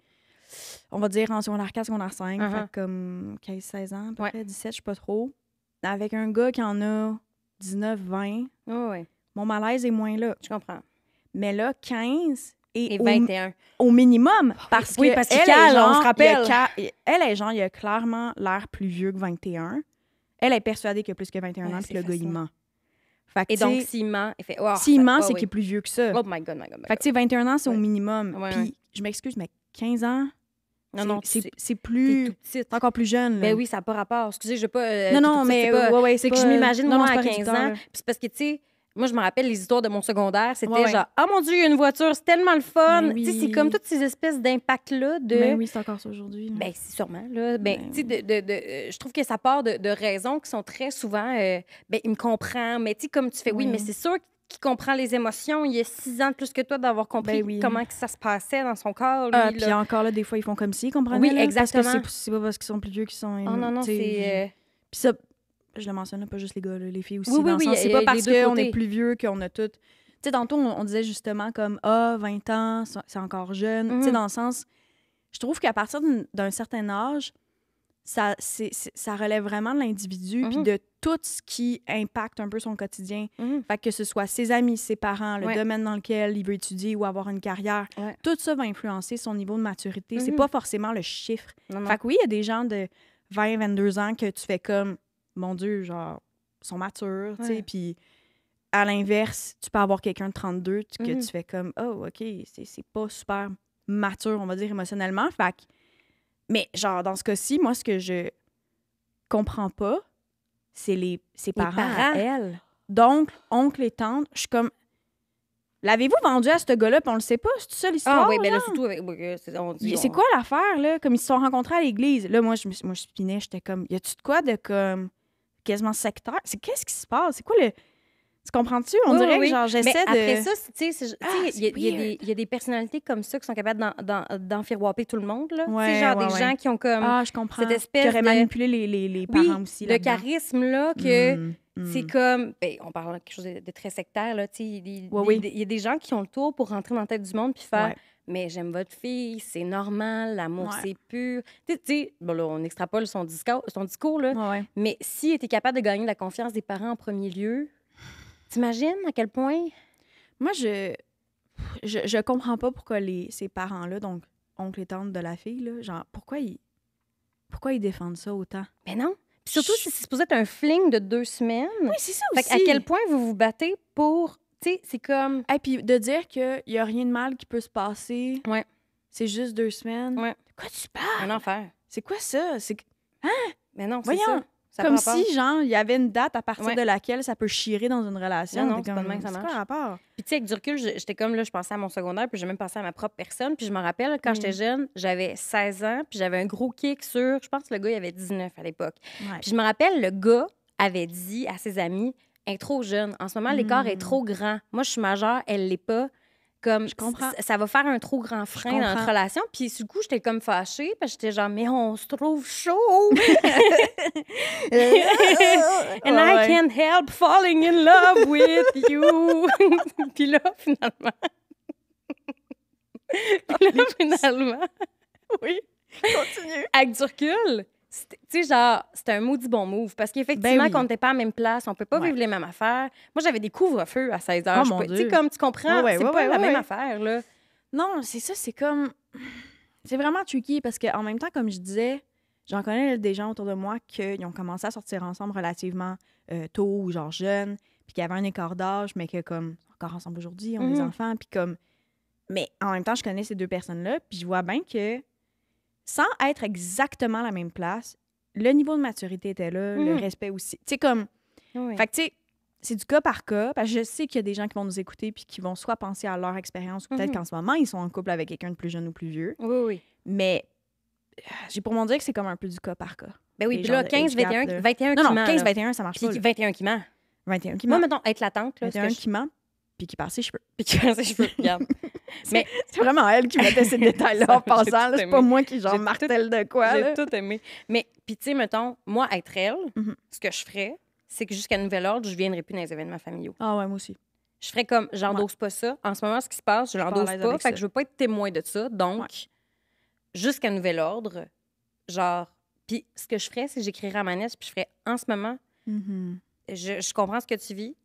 Speaker 1: on va dire en secondaire 4, secondaire 5, fait comme 15-16 ans, à peu près, 17, je sais pas trop, avec un gars qui en a 19-20, mon malaise est moins là.
Speaker 2: Je comprends.
Speaker 1: Mais là, 15, et
Speaker 2: 21.
Speaker 1: Au minimum. Parce
Speaker 2: oui,
Speaker 1: que
Speaker 2: parce qu'il
Speaker 1: elle,
Speaker 2: cale,
Speaker 1: genre,
Speaker 2: on se rappelle.
Speaker 1: Elle est genre, il a clairement l'air plus vieux que 21. Elle est persuadée qu'il a plus que 21 ans, puis le gars, il ment. Fait que,
Speaker 2: et donc, s'il ment, il fait...
Speaker 1: s'il ment, c'est qu'il est plus vieux que ça.
Speaker 2: Oh my God, my God, my God.
Speaker 1: Fait que, tu sais, 21 ans, c'est au minimum.
Speaker 2: Ouais,
Speaker 1: puis, je m'excuse, mais 15 ans...
Speaker 2: Non,
Speaker 1: c'est plus...
Speaker 2: C'est
Speaker 1: encore plus jeune. Là.
Speaker 2: Ben oui, ça n'a pas rapport. Excusez, je veux pas...
Speaker 1: non, mais...
Speaker 2: c'est que je m'imagine, moi, à 15 ans...
Speaker 1: Là.
Speaker 2: Puis c'est parce que, tu sais, moi, je me rappelle les histoires de mon secondaire. C'était genre, oh mon Dieu, il y a une voiture, c'est tellement le fun.
Speaker 1: Oui.
Speaker 2: Tu sais, c'est comme toutes ces espèces d'impacts-là de...
Speaker 1: Ben oui, c'est encore ça aujourd'hui.
Speaker 2: Ben, c'est sûrement, là. Ben, tu sais, je trouve que ça part de raisons qui sont très souvent... ben, il me comprend, mais tu sais, comme tu fais, oui, mais c'est sûr qu'il comprend les émotions. Il y a 6 ans de plus que toi d'avoir compris comment que ça se passait dans son corps. Lui,
Speaker 1: puis encore là, des fois, ils font comme s'ils comprenaient.
Speaker 2: Oui,
Speaker 1: là,
Speaker 2: exactement.
Speaker 1: Parce que c'est pas parce qu'ils sont plus vieux qu'ils sont...
Speaker 2: Oh non, c'est...
Speaker 1: Puis ça, je le mentionne, pas juste les gars, là, les filles aussi.
Speaker 2: Oui,
Speaker 1: c'est pas parce qu'on est plus vieux qu'on a tout... Tu sais, tantôt, on disait justement comme, 20 ans, c'est encore jeune. Tu sais, dans le sens... Je trouve qu'à partir d'un certain âge, ça relève vraiment de l'individu puis de tout ce qui impacte un peu son quotidien. Fait que ce soit ses amis, ses parents, le domaine dans lequel il veut étudier ou avoir une carrière, tout ça va influencer son niveau de maturité. C'est pas forcément le chiffre. Fait que oui, il y a des gens de 20, 22 ans que tu fais comme, mon Dieu, genre, sont matures, tu sais, puis à l'inverse, tu peux avoir quelqu'un de 32 que tu fais comme, oh, OK, c'est pas super mature, on va dire, émotionnellement. Fait que, mais genre, dans ce cas-ci, moi, ce que je comprends pas, c'est ses parents à elle. Donc, oncle et tante, je suis comme... L'avez-vous vendu à ce gars-là, puis on le sait pas? C'est ça l'histoire?
Speaker 2: Ah oui, ben là, surtout avec...
Speaker 1: C'est quoi l'affaire, là? Comme ils se sont rencontrés à l'église. Là, moi, je spinais, j'étais comme... Y a-tu de quoi de comme... quasiment sectaire? Qu'est-ce qui se passe? C'est quoi le... Tu comprends-tu? On dirait que genre, j'essaie de...
Speaker 2: Après ça, tu sais, il y a des personnalités comme ça qui sont capables d'enfirouaper tout le monde, là.
Speaker 1: Ouais,
Speaker 2: tu sais, genre des gens qui ont comme...
Speaker 1: je comprends.
Speaker 2: Cette espèce
Speaker 1: qui auraient manipulé les parents aussi,
Speaker 2: le charisme, là, que c'est comme... Ben, on parle de quelque chose de très sectaire, là, tu sais. Il y a des gens qui ont le tour pour rentrer dans la tête du monde puis faire... Mais j'aime votre fille, c'est normal, l'amour, c'est pur. Tu sais, bon, là, on extrapole son discours, là. Mais si tu es capable de gagner la confiance des parents en premier lieu... T'imagines à quel point? Moi,
Speaker 1: je comprends pas pourquoi ces parents-là, donc oncle et tante de la fille, là, genre, pourquoi ils défendent ça autant?
Speaker 2: Ben non. Puis surtout, si c'est supposé être un fling de 2 semaines.
Speaker 1: Oui, c'est ça aussi.
Speaker 2: Fait à quel point vous vous battez pour... Tu sais, c'est comme...
Speaker 1: Et puis de dire qu'il y a rien de mal qui peut se passer.
Speaker 2: Ouais.
Speaker 1: C'est juste 2 semaines.
Speaker 2: Ouais.
Speaker 1: De quoi tu parles?
Speaker 2: Un enfer.
Speaker 1: C'est quoi ça? Hein?
Speaker 2: Mais non, c'est ça.
Speaker 1: Comme si, genre, il y avait une date à partir de laquelle ça peut chirer dans une relation.
Speaker 2: Non, c'est pas de même que ça marche.
Speaker 1: C'est quoi rapport?
Speaker 2: Puis tu sais, avec du recul, j'étais comme, là, je pensais à mon secondaire, puis j'ai même pensé à ma propre personne. Puis je me rappelle, quand j'étais jeune, j'avais 16 ans, puis j'avais un gros kick sur... Je pense que le gars, il avait 19 à l'époque. Puis je me rappelle, le gars avait dit à ses amis, « Elle est trop jeune. En ce moment, l'écart est trop grand. Moi, je suis majeure, elle l'est pas. » Comme,
Speaker 1: je comprends.
Speaker 2: Ça va faire un trop grand frein dans notre relation. Puis, du coup, j'étais comme fâchée. Parce que j'étais genre, mais on se trouve chaud. And I can't help falling in love with you. Puis là, finalement.
Speaker 1: Oui, continue.
Speaker 2: Avec du recul, tu sais, genre, c'était un maudit bon move. Parce qu'effectivement, quand on n'était pas à la même place, on peut pas vivre les mêmes affaires. Moi, j'avais des couvre-feux à 16 heures. Tu sais, comme tu comprends, c'est pas la même affaire, là.
Speaker 1: Non, c'est ça, c'est comme... C'est vraiment tricky parce qu'en même temps, comme je disais, j'en connais des gens autour de moi qui ont commencé à sortir ensemble relativement tôt ou genre jeunes, puis qui avaient un écart d'âge, mais que comme encore ensemble aujourd'hui, ont des enfants, puis comme... Mais en même temps, je connais ces 2 personnes-là, puis je vois bien que sans être exactement à la même place, le niveau de maturité était là, le respect aussi. Tu sais, comme... Fait que, tu sais, c'est du cas par cas, parce que je sais qu'il y a des gens qui vont nous écouter puis qui vont soit penser à leur expérience ou peut-être qu'en ce moment, ils sont en couple avec quelqu'un de plus jeune ou plus vieux.
Speaker 2: Oui.
Speaker 1: Mais j'ai pour mon dire que c'est comme un peu du cas par cas.
Speaker 2: Ben oui, puis là, 15, 21 qui ment.
Speaker 1: Non, 15, 21, ça marche pas.
Speaker 2: Puis 21 qui ment.
Speaker 1: 21 qui ment.
Speaker 2: Moi, mettons, être la tante, là.
Speaker 1: 21 qui ment, puis qui perd ses cheveux.
Speaker 2: Regarde.
Speaker 1: Mais c'est vraiment elle qui mettait ces détails-là en passant. C'est pas moi qui, genre, martèle de quoi.
Speaker 2: J'ai tout aimé. Mais, puis, tu sais, mettons, moi, être elle, ce que je ferais, c'est que jusqu'à nouvel ordre, je ne viendrai plus dans les événements familiaux.
Speaker 1: Ah ouais, moi aussi.
Speaker 2: Je ferais comme, j'endosse pas ça. En ce moment, ce qui se passe, je l'endosse pas. Fait que je veux pas être témoin de ça. Donc, jusqu'à nouvel ordre, genre... Puis, ce que je ferais, c'est que j'écrirais à ma nièce, puis je ferais, en ce moment, je comprends ce que tu vis.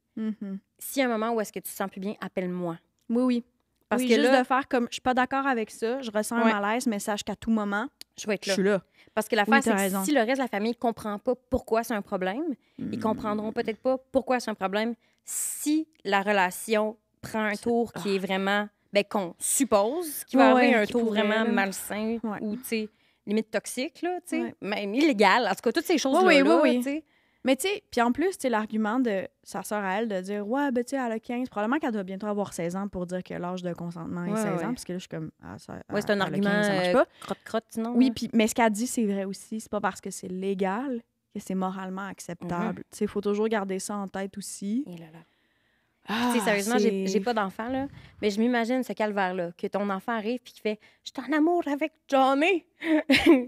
Speaker 2: S'il y a un moment où est-ce que tu te sens plus bien, appelle-moi.
Speaker 1: Oui.
Speaker 2: Parce
Speaker 1: oui,
Speaker 2: que
Speaker 1: juste
Speaker 2: là,
Speaker 1: de faire comme, je suis pas d'accord avec ça, je ressens un malaise, mais sache qu'à tout moment,
Speaker 2: je vais être
Speaker 1: je
Speaker 2: là.
Speaker 1: suis là.
Speaker 2: Parce que l'affaire,
Speaker 1: Oui,
Speaker 2: c'est
Speaker 1: t'as
Speaker 2: que
Speaker 1: raison.
Speaker 2: si le reste de la famille ne comprend pas pourquoi c'est un problème, ils comprendront peut-être pas pourquoi c'est un problème si la relation prend un tour qui est vraiment, ben, qu'on suppose qu'il va avoir un
Speaker 1: qui
Speaker 2: tour
Speaker 1: pourrait,
Speaker 2: vraiment
Speaker 1: là.
Speaker 2: malsain
Speaker 1: Ouais.
Speaker 2: ou, tu sais, limite toxique, là, tu sais,
Speaker 1: Ouais.
Speaker 2: même illégal. En tout cas, toutes ces choses-là,
Speaker 1: Oui,
Speaker 2: là,
Speaker 1: oui.
Speaker 2: tu sais.
Speaker 1: Mais tu sais, puis en plus, tu sais, l'argument de sa sœur à elle de dire, ouais, ben tu sais, elle a 15, probablement qu'elle doit bientôt avoir 16 ans pour dire que l'âge de consentement est
Speaker 2: Ouais,
Speaker 1: 16
Speaker 2: ouais.
Speaker 1: ans, parce que là, je suis comme,
Speaker 2: Ouais, c'est un
Speaker 1: elle a
Speaker 2: argument
Speaker 1: 15, ça marche pas.
Speaker 2: crotte-crotte, sinon.
Speaker 1: Oui,
Speaker 2: là.
Speaker 1: puis, mais ce qu'elle dit, c'est vrai aussi. C'est pas parce que c'est légal que c'est moralement acceptable. Tu sais, il faut toujours garder ça en tête aussi.
Speaker 2: Et là, là.
Speaker 1: Ah,
Speaker 2: Tu sais, sérieusement,
Speaker 1: c'est-
Speaker 2: j'ai pas d'enfant, là, mais je m'imagine ce calvaire-là, que ton enfant arrive puis qu'il fait « Je suis en amour avec Johnny! »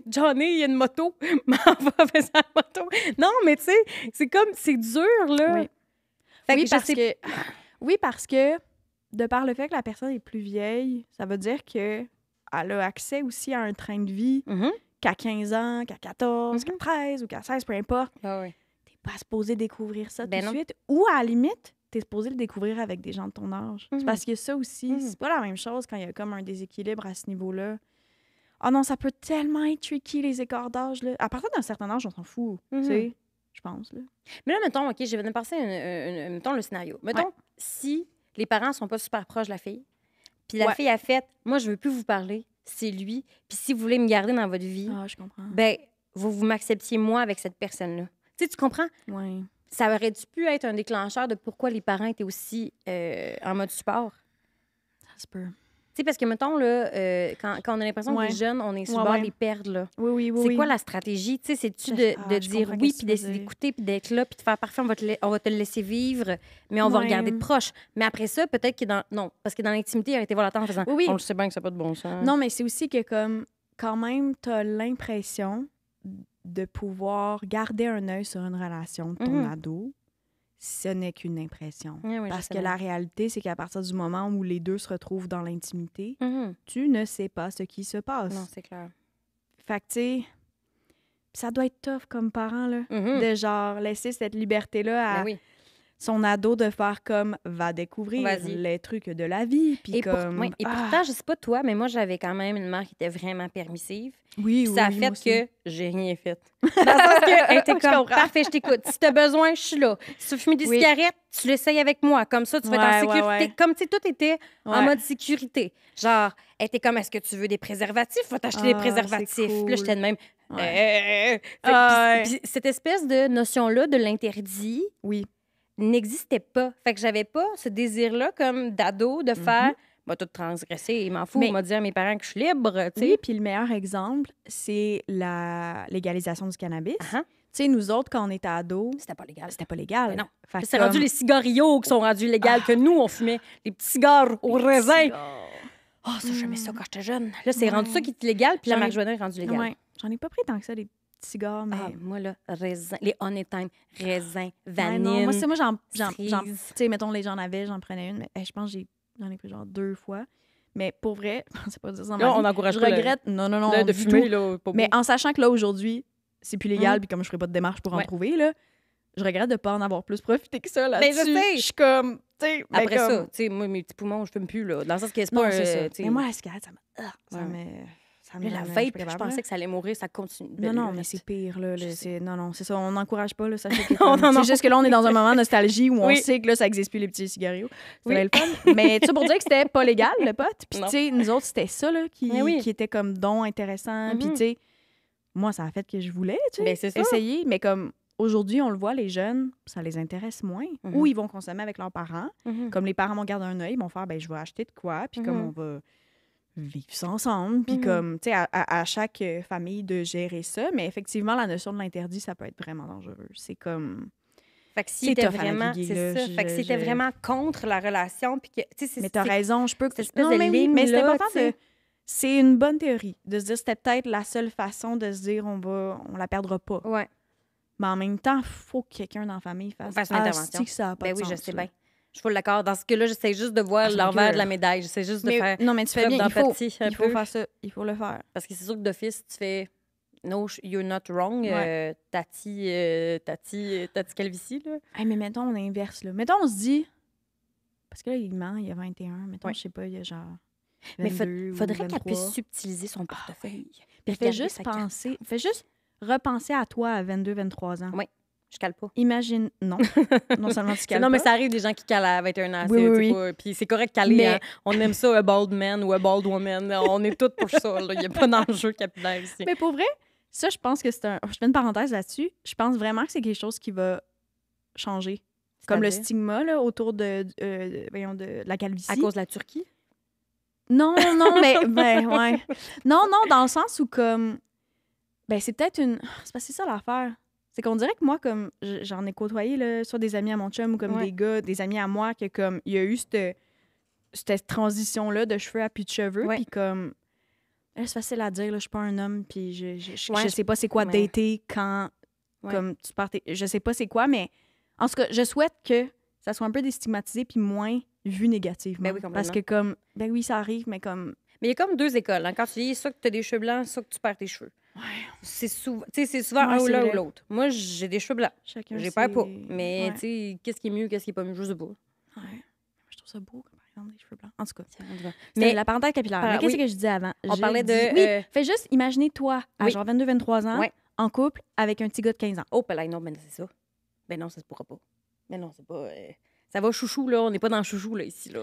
Speaker 2: Johnny, il y a une moto, m'en va faire sa moto. Non, mais tu sais, c'est comme, c'est dur, là.
Speaker 1: Oui.
Speaker 2: Fait
Speaker 1: Oui,
Speaker 2: que je
Speaker 1: parce
Speaker 2: sais-
Speaker 1: que... Oui, parce que de par le fait que la personne est plus vieille, ça veut dire que elle a accès aussi à un train de vie
Speaker 2: Mhm.
Speaker 1: qu'à 15 ans, qu'à 14, qu'à 13 ou qu'à 16, peu importe.
Speaker 2: Ah oui.
Speaker 1: T'es pas supposé découvrir ça
Speaker 2: Ben
Speaker 1: tout de
Speaker 2: non.
Speaker 1: suite. Ou à la limite, t'es supposé le découvrir avec des gens de ton âge.
Speaker 2: Mhm.
Speaker 1: C'est parce que ça aussi,
Speaker 2: Mhm.
Speaker 1: c'est pas la même chose quand il y a comme un déséquilibre à ce niveau-là. Ah non, ça peut tellement être tricky, les écarts d'âge. Là. À partir d'un certain âge, on s'en fout,
Speaker 2: Mhm.
Speaker 1: tu sais, je pense. Là.
Speaker 2: Mais là, mettons, OK, je vais penser mettons le scénario. Mettons,
Speaker 1: Ouais.
Speaker 2: si les parents sont pas super proches de la fille, puis la
Speaker 1: Ouais.
Speaker 2: fille a fait « Moi, je veux plus vous parler, c'est lui, puis si vous voulez me garder dans votre vie,
Speaker 1: Ah, je comprends.
Speaker 2: ben vous m'acceptiez moi avec cette personne-là. » Tu sais, tu comprends?
Speaker 1: Ouais.
Speaker 2: Ça aurait-tu pu être un déclencheur de pourquoi les parents étaient aussi en mode support?
Speaker 1: Ça se peut.
Speaker 2: Tu sais, parce que, mettons, là, quand on a l'impression que
Speaker 1: Ouais.
Speaker 2: les jeunes, on est sur le
Speaker 1: Ouais,
Speaker 2: bord
Speaker 1: ouais.
Speaker 2: de les perdre, là.
Speaker 1: Oui.
Speaker 2: C'est quoi la stratégie? Tu sais, c'est-tu de
Speaker 1: Je
Speaker 2: dire
Speaker 1: comprends
Speaker 2: oui,
Speaker 1: qu'est-ce
Speaker 2: puis
Speaker 1: que tu veux dire.
Speaker 2: d'écouter, puis d'être là, puis de faire parfait, on va te le laisser vivre, mais on va
Speaker 1: Ouais.
Speaker 2: regarder de proche. Mais après ça, peut-être que dans... Non, parce que dans l'intimité, il aurait été voir la tante en faisant
Speaker 1: Oui.
Speaker 2: On le sait bien que ça n'a pas de bon sens.
Speaker 1: Non, mais c'est aussi que, comme, quand même, t'as l'impression de pouvoir garder un œil sur une relation de ton
Speaker 2: Mhm.
Speaker 1: ado. Ce n'est qu'une impression.
Speaker 2: Oui, oui, je
Speaker 1: Parce
Speaker 2: sais
Speaker 1: que
Speaker 2: bien.
Speaker 1: la réalité, c'est qu'à partir du moment où les deux se retrouvent dans l'intimité,
Speaker 2: Mhm.
Speaker 1: tu ne sais pas ce qui se passe.
Speaker 2: Non, c'est clair.
Speaker 1: Fait que, tu sais, ça doit être tough comme parent, là.
Speaker 2: Mhm.
Speaker 1: De genre laisser cette liberté-là à
Speaker 2: Ben oui.
Speaker 1: son ado de faire comme va découvrir
Speaker 2: Vas-y.
Speaker 1: les trucs de la vie. Puis
Speaker 2: Et,
Speaker 1: comme.
Speaker 2: oui, et pourtant, je sais pas toi, mais moi, j'avais quand même une mère qui était vraiment permissive.
Speaker 1: Oui,
Speaker 2: Puis
Speaker 1: oui,
Speaker 2: ça a
Speaker 1: moi
Speaker 2: fait
Speaker 1: aussi.
Speaker 2: que j'ai rien fait. Dans le sens qu'elle était
Speaker 1: Je
Speaker 2: comme,
Speaker 1: comprends.
Speaker 2: parfait, je t'écoute. Si t'as besoin, je suis là. Si tu veux fumer des
Speaker 1: Oui.
Speaker 2: cigarettes, tu l'essayes avec moi. Comme ça, tu vas être en
Speaker 1: Ouais,
Speaker 2: sécurité.
Speaker 1: ouais.
Speaker 2: Comme, tu sais, tout était en
Speaker 1: Ouais.
Speaker 2: mode sécurité. Genre, elle était comme, est-ce que tu veux des préservatifs? Faut t'acheter des
Speaker 1: Ah,
Speaker 2: préservatifs.
Speaker 1: c'est
Speaker 2: Puis là, j'étais de même.
Speaker 1: Ouais.
Speaker 2: Fait que,
Speaker 1: Ah,
Speaker 2: puis cette espèce de notion-là de l'interdit
Speaker 1: Oui.
Speaker 2: n'existait pas. Fait que j'avais pas ce désir-là, comme d'ado, de faire, bah, tout transgresser, il m'en fout,
Speaker 1: Mais-
Speaker 2: m'a dit à mes parents que je suis libre, tu sais.
Speaker 1: Oui, puis le meilleur exemple, c'est la légalisation du cannabis.
Speaker 2: Ah,
Speaker 1: Tu sais, nous autres, quand on était ados,
Speaker 2: c'était pas légal.
Speaker 1: c'était pas légal.
Speaker 2: Mais non.
Speaker 1: Fait que
Speaker 2: C'est rendu
Speaker 1: comme-
Speaker 2: les cigarios qui sont rendus légaux, que nous, on fumait les petits cigares au raisin. Oh, ça, j'aimais ça quand j'étais jeune. Là, c'est rendu ça qui est illégal, puis la
Speaker 1: J'en ai-
Speaker 2: marijuana est rendue légale.
Speaker 1: Ouais. J'en ai pas pris tant que ça, des petits cigares, mais...
Speaker 2: Ah, moi, là, raisin, les Honey Time, raisin,
Speaker 1: Ouais,
Speaker 2: vanille.
Speaker 1: non, moi, c'est moi,
Speaker 2: cerise.
Speaker 1: tu sais, mettons, les gens en avaient, j'en prenais une, mais je pense que j'en ai pris genre 2 fois. Mais pour vrai, c'est pas dire ça dans
Speaker 2: Là,
Speaker 1: ma
Speaker 2: on
Speaker 1: vie.
Speaker 2: n'encourage
Speaker 1: Je
Speaker 2: pas le-
Speaker 1: regrette, non,
Speaker 2: Là, de
Speaker 1: du
Speaker 2: fumer,
Speaker 1: tout.
Speaker 2: là, pas beau.
Speaker 1: Mais en sachant que là, aujourd'hui, c'est plus légal,
Speaker 2: Mhm.
Speaker 1: puis comme je ferai pas de démarche pour en
Speaker 2: Ouais.
Speaker 1: trouver, là, je regrette de pas en avoir plus profité que ça là-dessus.
Speaker 2: je sais.
Speaker 1: Je suis comme, tu sais, mais
Speaker 2: Après
Speaker 1: comme...
Speaker 2: ça, tu sais, moi, mes petits poumons, je fume plus, là. Dans le sens que c'est
Speaker 1: Non,
Speaker 2: pas
Speaker 1: c'est ça.
Speaker 2: tu sais,
Speaker 1: Mais moi, la cigarette, ça me... ça
Speaker 2: Ouais.
Speaker 1: me... Ça me
Speaker 2: là, la
Speaker 1: je suis
Speaker 2: vape,
Speaker 1: pas
Speaker 2: je
Speaker 1: capable,
Speaker 2: pensais
Speaker 1: là.
Speaker 2: que ça allait mourir, ça continue.
Speaker 1: Non, non,
Speaker 2: là,
Speaker 1: mais c'est pire, là.
Speaker 2: Je sais.
Speaker 1: C'est... Non, c'est ça. On n'encourage pas, là. Sachez que
Speaker 2: Non, non, non.
Speaker 1: C'est juste que là, on est dans un moment de nostalgie où on
Speaker 2: Oui.
Speaker 1: sait que là, ça n'existe plus, les petits cigarios.
Speaker 2: Oui.
Speaker 1: C'était le fun. Mais tu sais, pour dire que c'était pas légal, le pote. Puis,
Speaker 2: Non.
Speaker 1: tu sais, nous autres, c'était ça, là,
Speaker 2: Mais oui.
Speaker 1: qui était comme don intéressant. Puis,
Speaker 2: Mhm.
Speaker 1: tu sais, moi, ça a fait que je voulais, tu sais,
Speaker 2: Ben, c'est ça.
Speaker 1: essayer. Mais comme aujourd'hui, on le voit, les jeunes, ça les intéresse moins.
Speaker 2: Mhm.
Speaker 1: Ou ils vont consommer avec leurs parents.
Speaker 2: Mhm.
Speaker 1: Comme les parents vont garder un œil, ils vont faire, ben je vais acheter de quoi. Puis, comme
Speaker 2: Mhm.
Speaker 1: on va vivre ça ensemble. Puis
Speaker 2: Mhm.
Speaker 1: comme, tu sais, à chaque famille de gérer ça. Mais effectivement, la notion de l'interdit, ça peut être vraiment dangereux. C'est comme...
Speaker 2: Fait que
Speaker 1: C'est
Speaker 2: s'il était
Speaker 1: tough à
Speaker 2: vraiment,
Speaker 1: naviguer,
Speaker 2: c'est
Speaker 1: là.
Speaker 2: ça. Fait que s'il était vraiment contre la relation, puis que, tu sais, c'est...
Speaker 1: Mais t'as raison, je peux...
Speaker 2: cette espèce
Speaker 1: Non,
Speaker 2: de
Speaker 1: mais oui, mais c'est
Speaker 2: ligne-là,
Speaker 1: important
Speaker 2: tu sais.
Speaker 1: de... C'est une bonne théorie de se dire c'était peut-être la seule façon de se dire on la perdra pas.
Speaker 2: Ouais.
Speaker 1: Mais en même temps, il faut que quelqu'un dans la famille fasse
Speaker 2: Fasse l'intervention.
Speaker 1: que ça a pas
Speaker 2: Ben
Speaker 1: de
Speaker 2: oui,
Speaker 1: sens,
Speaker 2: je sais
Speaker 1: là.
Speaker 2: bien. Je suis full d'accord. Dans ce cas-là, j'essaie juste de voir
Speaker 1: c'est
Speaker 2: l'envers
Speaker 1: dur.
Speaker 2: de la médaille. J'essaie juste de
Speaker 1: Mais,
Speaker 2: faire
Speaker 1: non, mais tu fais
Speaker 2: preuve
Speaker 1: bien,
Speaker 2: d'empathie un
Speaker 1: il faut
Speaker 2: peu.
Speaker 1: faire ça, il faut le faire.
Speaker 2: Parce que c'est sûr que d'office, tu fais « No, you're not wrong
Speaker 1: Ouais.
Speaker 2: Tati Calvici, là.
Speaker 1: Hey, mais mettons, on inverse, là. Mettons, on se dit, Parce que là, il ment, il y a 21. Mettons,
Speaker 2: Ouais.
Speaker 1: je sais pas, il y a genre.
Speaker 2: Mais
Speaker 1: 22 ou
Speaker 2: faudrait qu'elle
Speaker 1: 23.
Speaker 2: puisse subtiliser son portefeuille.
Speaker 1: Puis
Speaker 2: Regarder
Speaker 1: fais juste
Speaker 2: sa carte.
Speaker 1: penser, fais juste repenser à toi à 22, 23 ans.
Speaker 2: Oui. Je cale pas.
Speaker 1: Imagine, non. Non seulement tu cales
Speaker 2: Non, mais
Speaker 1: pas.
Speaker 2: ça arrive des gens qui calent à 21 ans.
Speaker 1: Oui,
Speaker 2: c'est-
Speaker 1: oui,
Speaker 2: c'est
Speaker 1: oui.
Speaker 2: pas- Puis c'est correct de caler.
Speaker 1: Mais-
Speaker 2: Hein. On aime ça, a bald man ou a bald woman. On est tous pour ça. Il n'y a pas d'enjeu capillaire ici.
Speaker 1: Mais pour vrai, ça, je pense que c'est un. Je fais une parenthèse là-dessus. Je pense vraiment que c'est quelque chose qui va changer. Comme le
Speaker 2: C'est-à-dire?
Speaker 1: stigma là, autour voyons, de la calvitie.
Speaker 2: À cause de la Turquie?
Speaker 1: Non, non, mais ouais. Non, dans le sens où comme ben c'est peut-être une c'est parce que c'est ça l'affaire. C'est qu'on dirait que moi comme j'en ai côtoyé là, soit des amis à mon chum ou comme
Speaker 2: Ouais.
Speaker 1: des gars, des amis à moi que comme il y a eu cette transition là de cheveux à plus de cheveux
Speaker 2: Ouais.
Speaker 1: puis comme là, c'est facile à dire là, je suis pas un homme puis je
Speaker 2: Ouais,
Speaker 1: sais pas c'est quoi
Speaker 2: ouais.
Speaker 1: dater quand
Speaker 2: Ouais.
Speaker 1: comme tu partais, je sais pas c'est quoi mais en tout cas, je souhaite que ça soit un peu déstigmatisé puis moins vu négativement.
Speaker 2: Ben oui, complètement.
Speaker 1: Parce que comme ben oui, ça arrive mais comme
Speaker 2: Mais il y a comme deux écoles. Hein. Quand tu dis soit que tu as des cheveux blancs, soit que tu perds tes cheveux.
Speaker 1: ouais,
Speaker 2: C'est souvent, souvent
Speaker 1: Ouais,
Speaker 2: un ou
Speaker 1: c'est
Speaker 2: l'un
Speaker 1: vrai.
Speaker 2: ou l'autre. Moi, j'ai des cheveux blancs.
Speaker 1: chacun
Speaker 2: J'ai
Speaker 1: ses-
Speaker 2: perds pas. Mais
Speaker 1: ouais.
Speaker 2: tu sais, qu'est-ce qui est mieux, qu'est-ce qui est pas mieux, je sais pas.
Speaker 1: Ouais. Je trouve ça beau, par exemple, des cheveux blancs. En tout cas,
Speaker 2: Mais
Speaker 1: mais la parenthèse capillaire.
Speaker 2: Ah,
Speaker 1: Mais qu'est-ce
Speaker 2: oui.
Speaker 1: que je disais avant?
Speaker 2: On
Speaker 1: Je
Speaker 2: parlait de,
Speaker 1: dis- Oui, fais juste imaginer toi, à
Speaker 2: oui.
Speaker 1: genre 22-23 ans,
Speaker 2: Ouais.
Speaker 1: en couple, avec un petit gars de 15 ans.
Speaker 2: oh, ben là, non, ben c'est ça. Ben non, ça se pourra pas. Ben non, c'est pas. Ça va chouchou, là. On n'est pas dans chouchou, là, ici, là.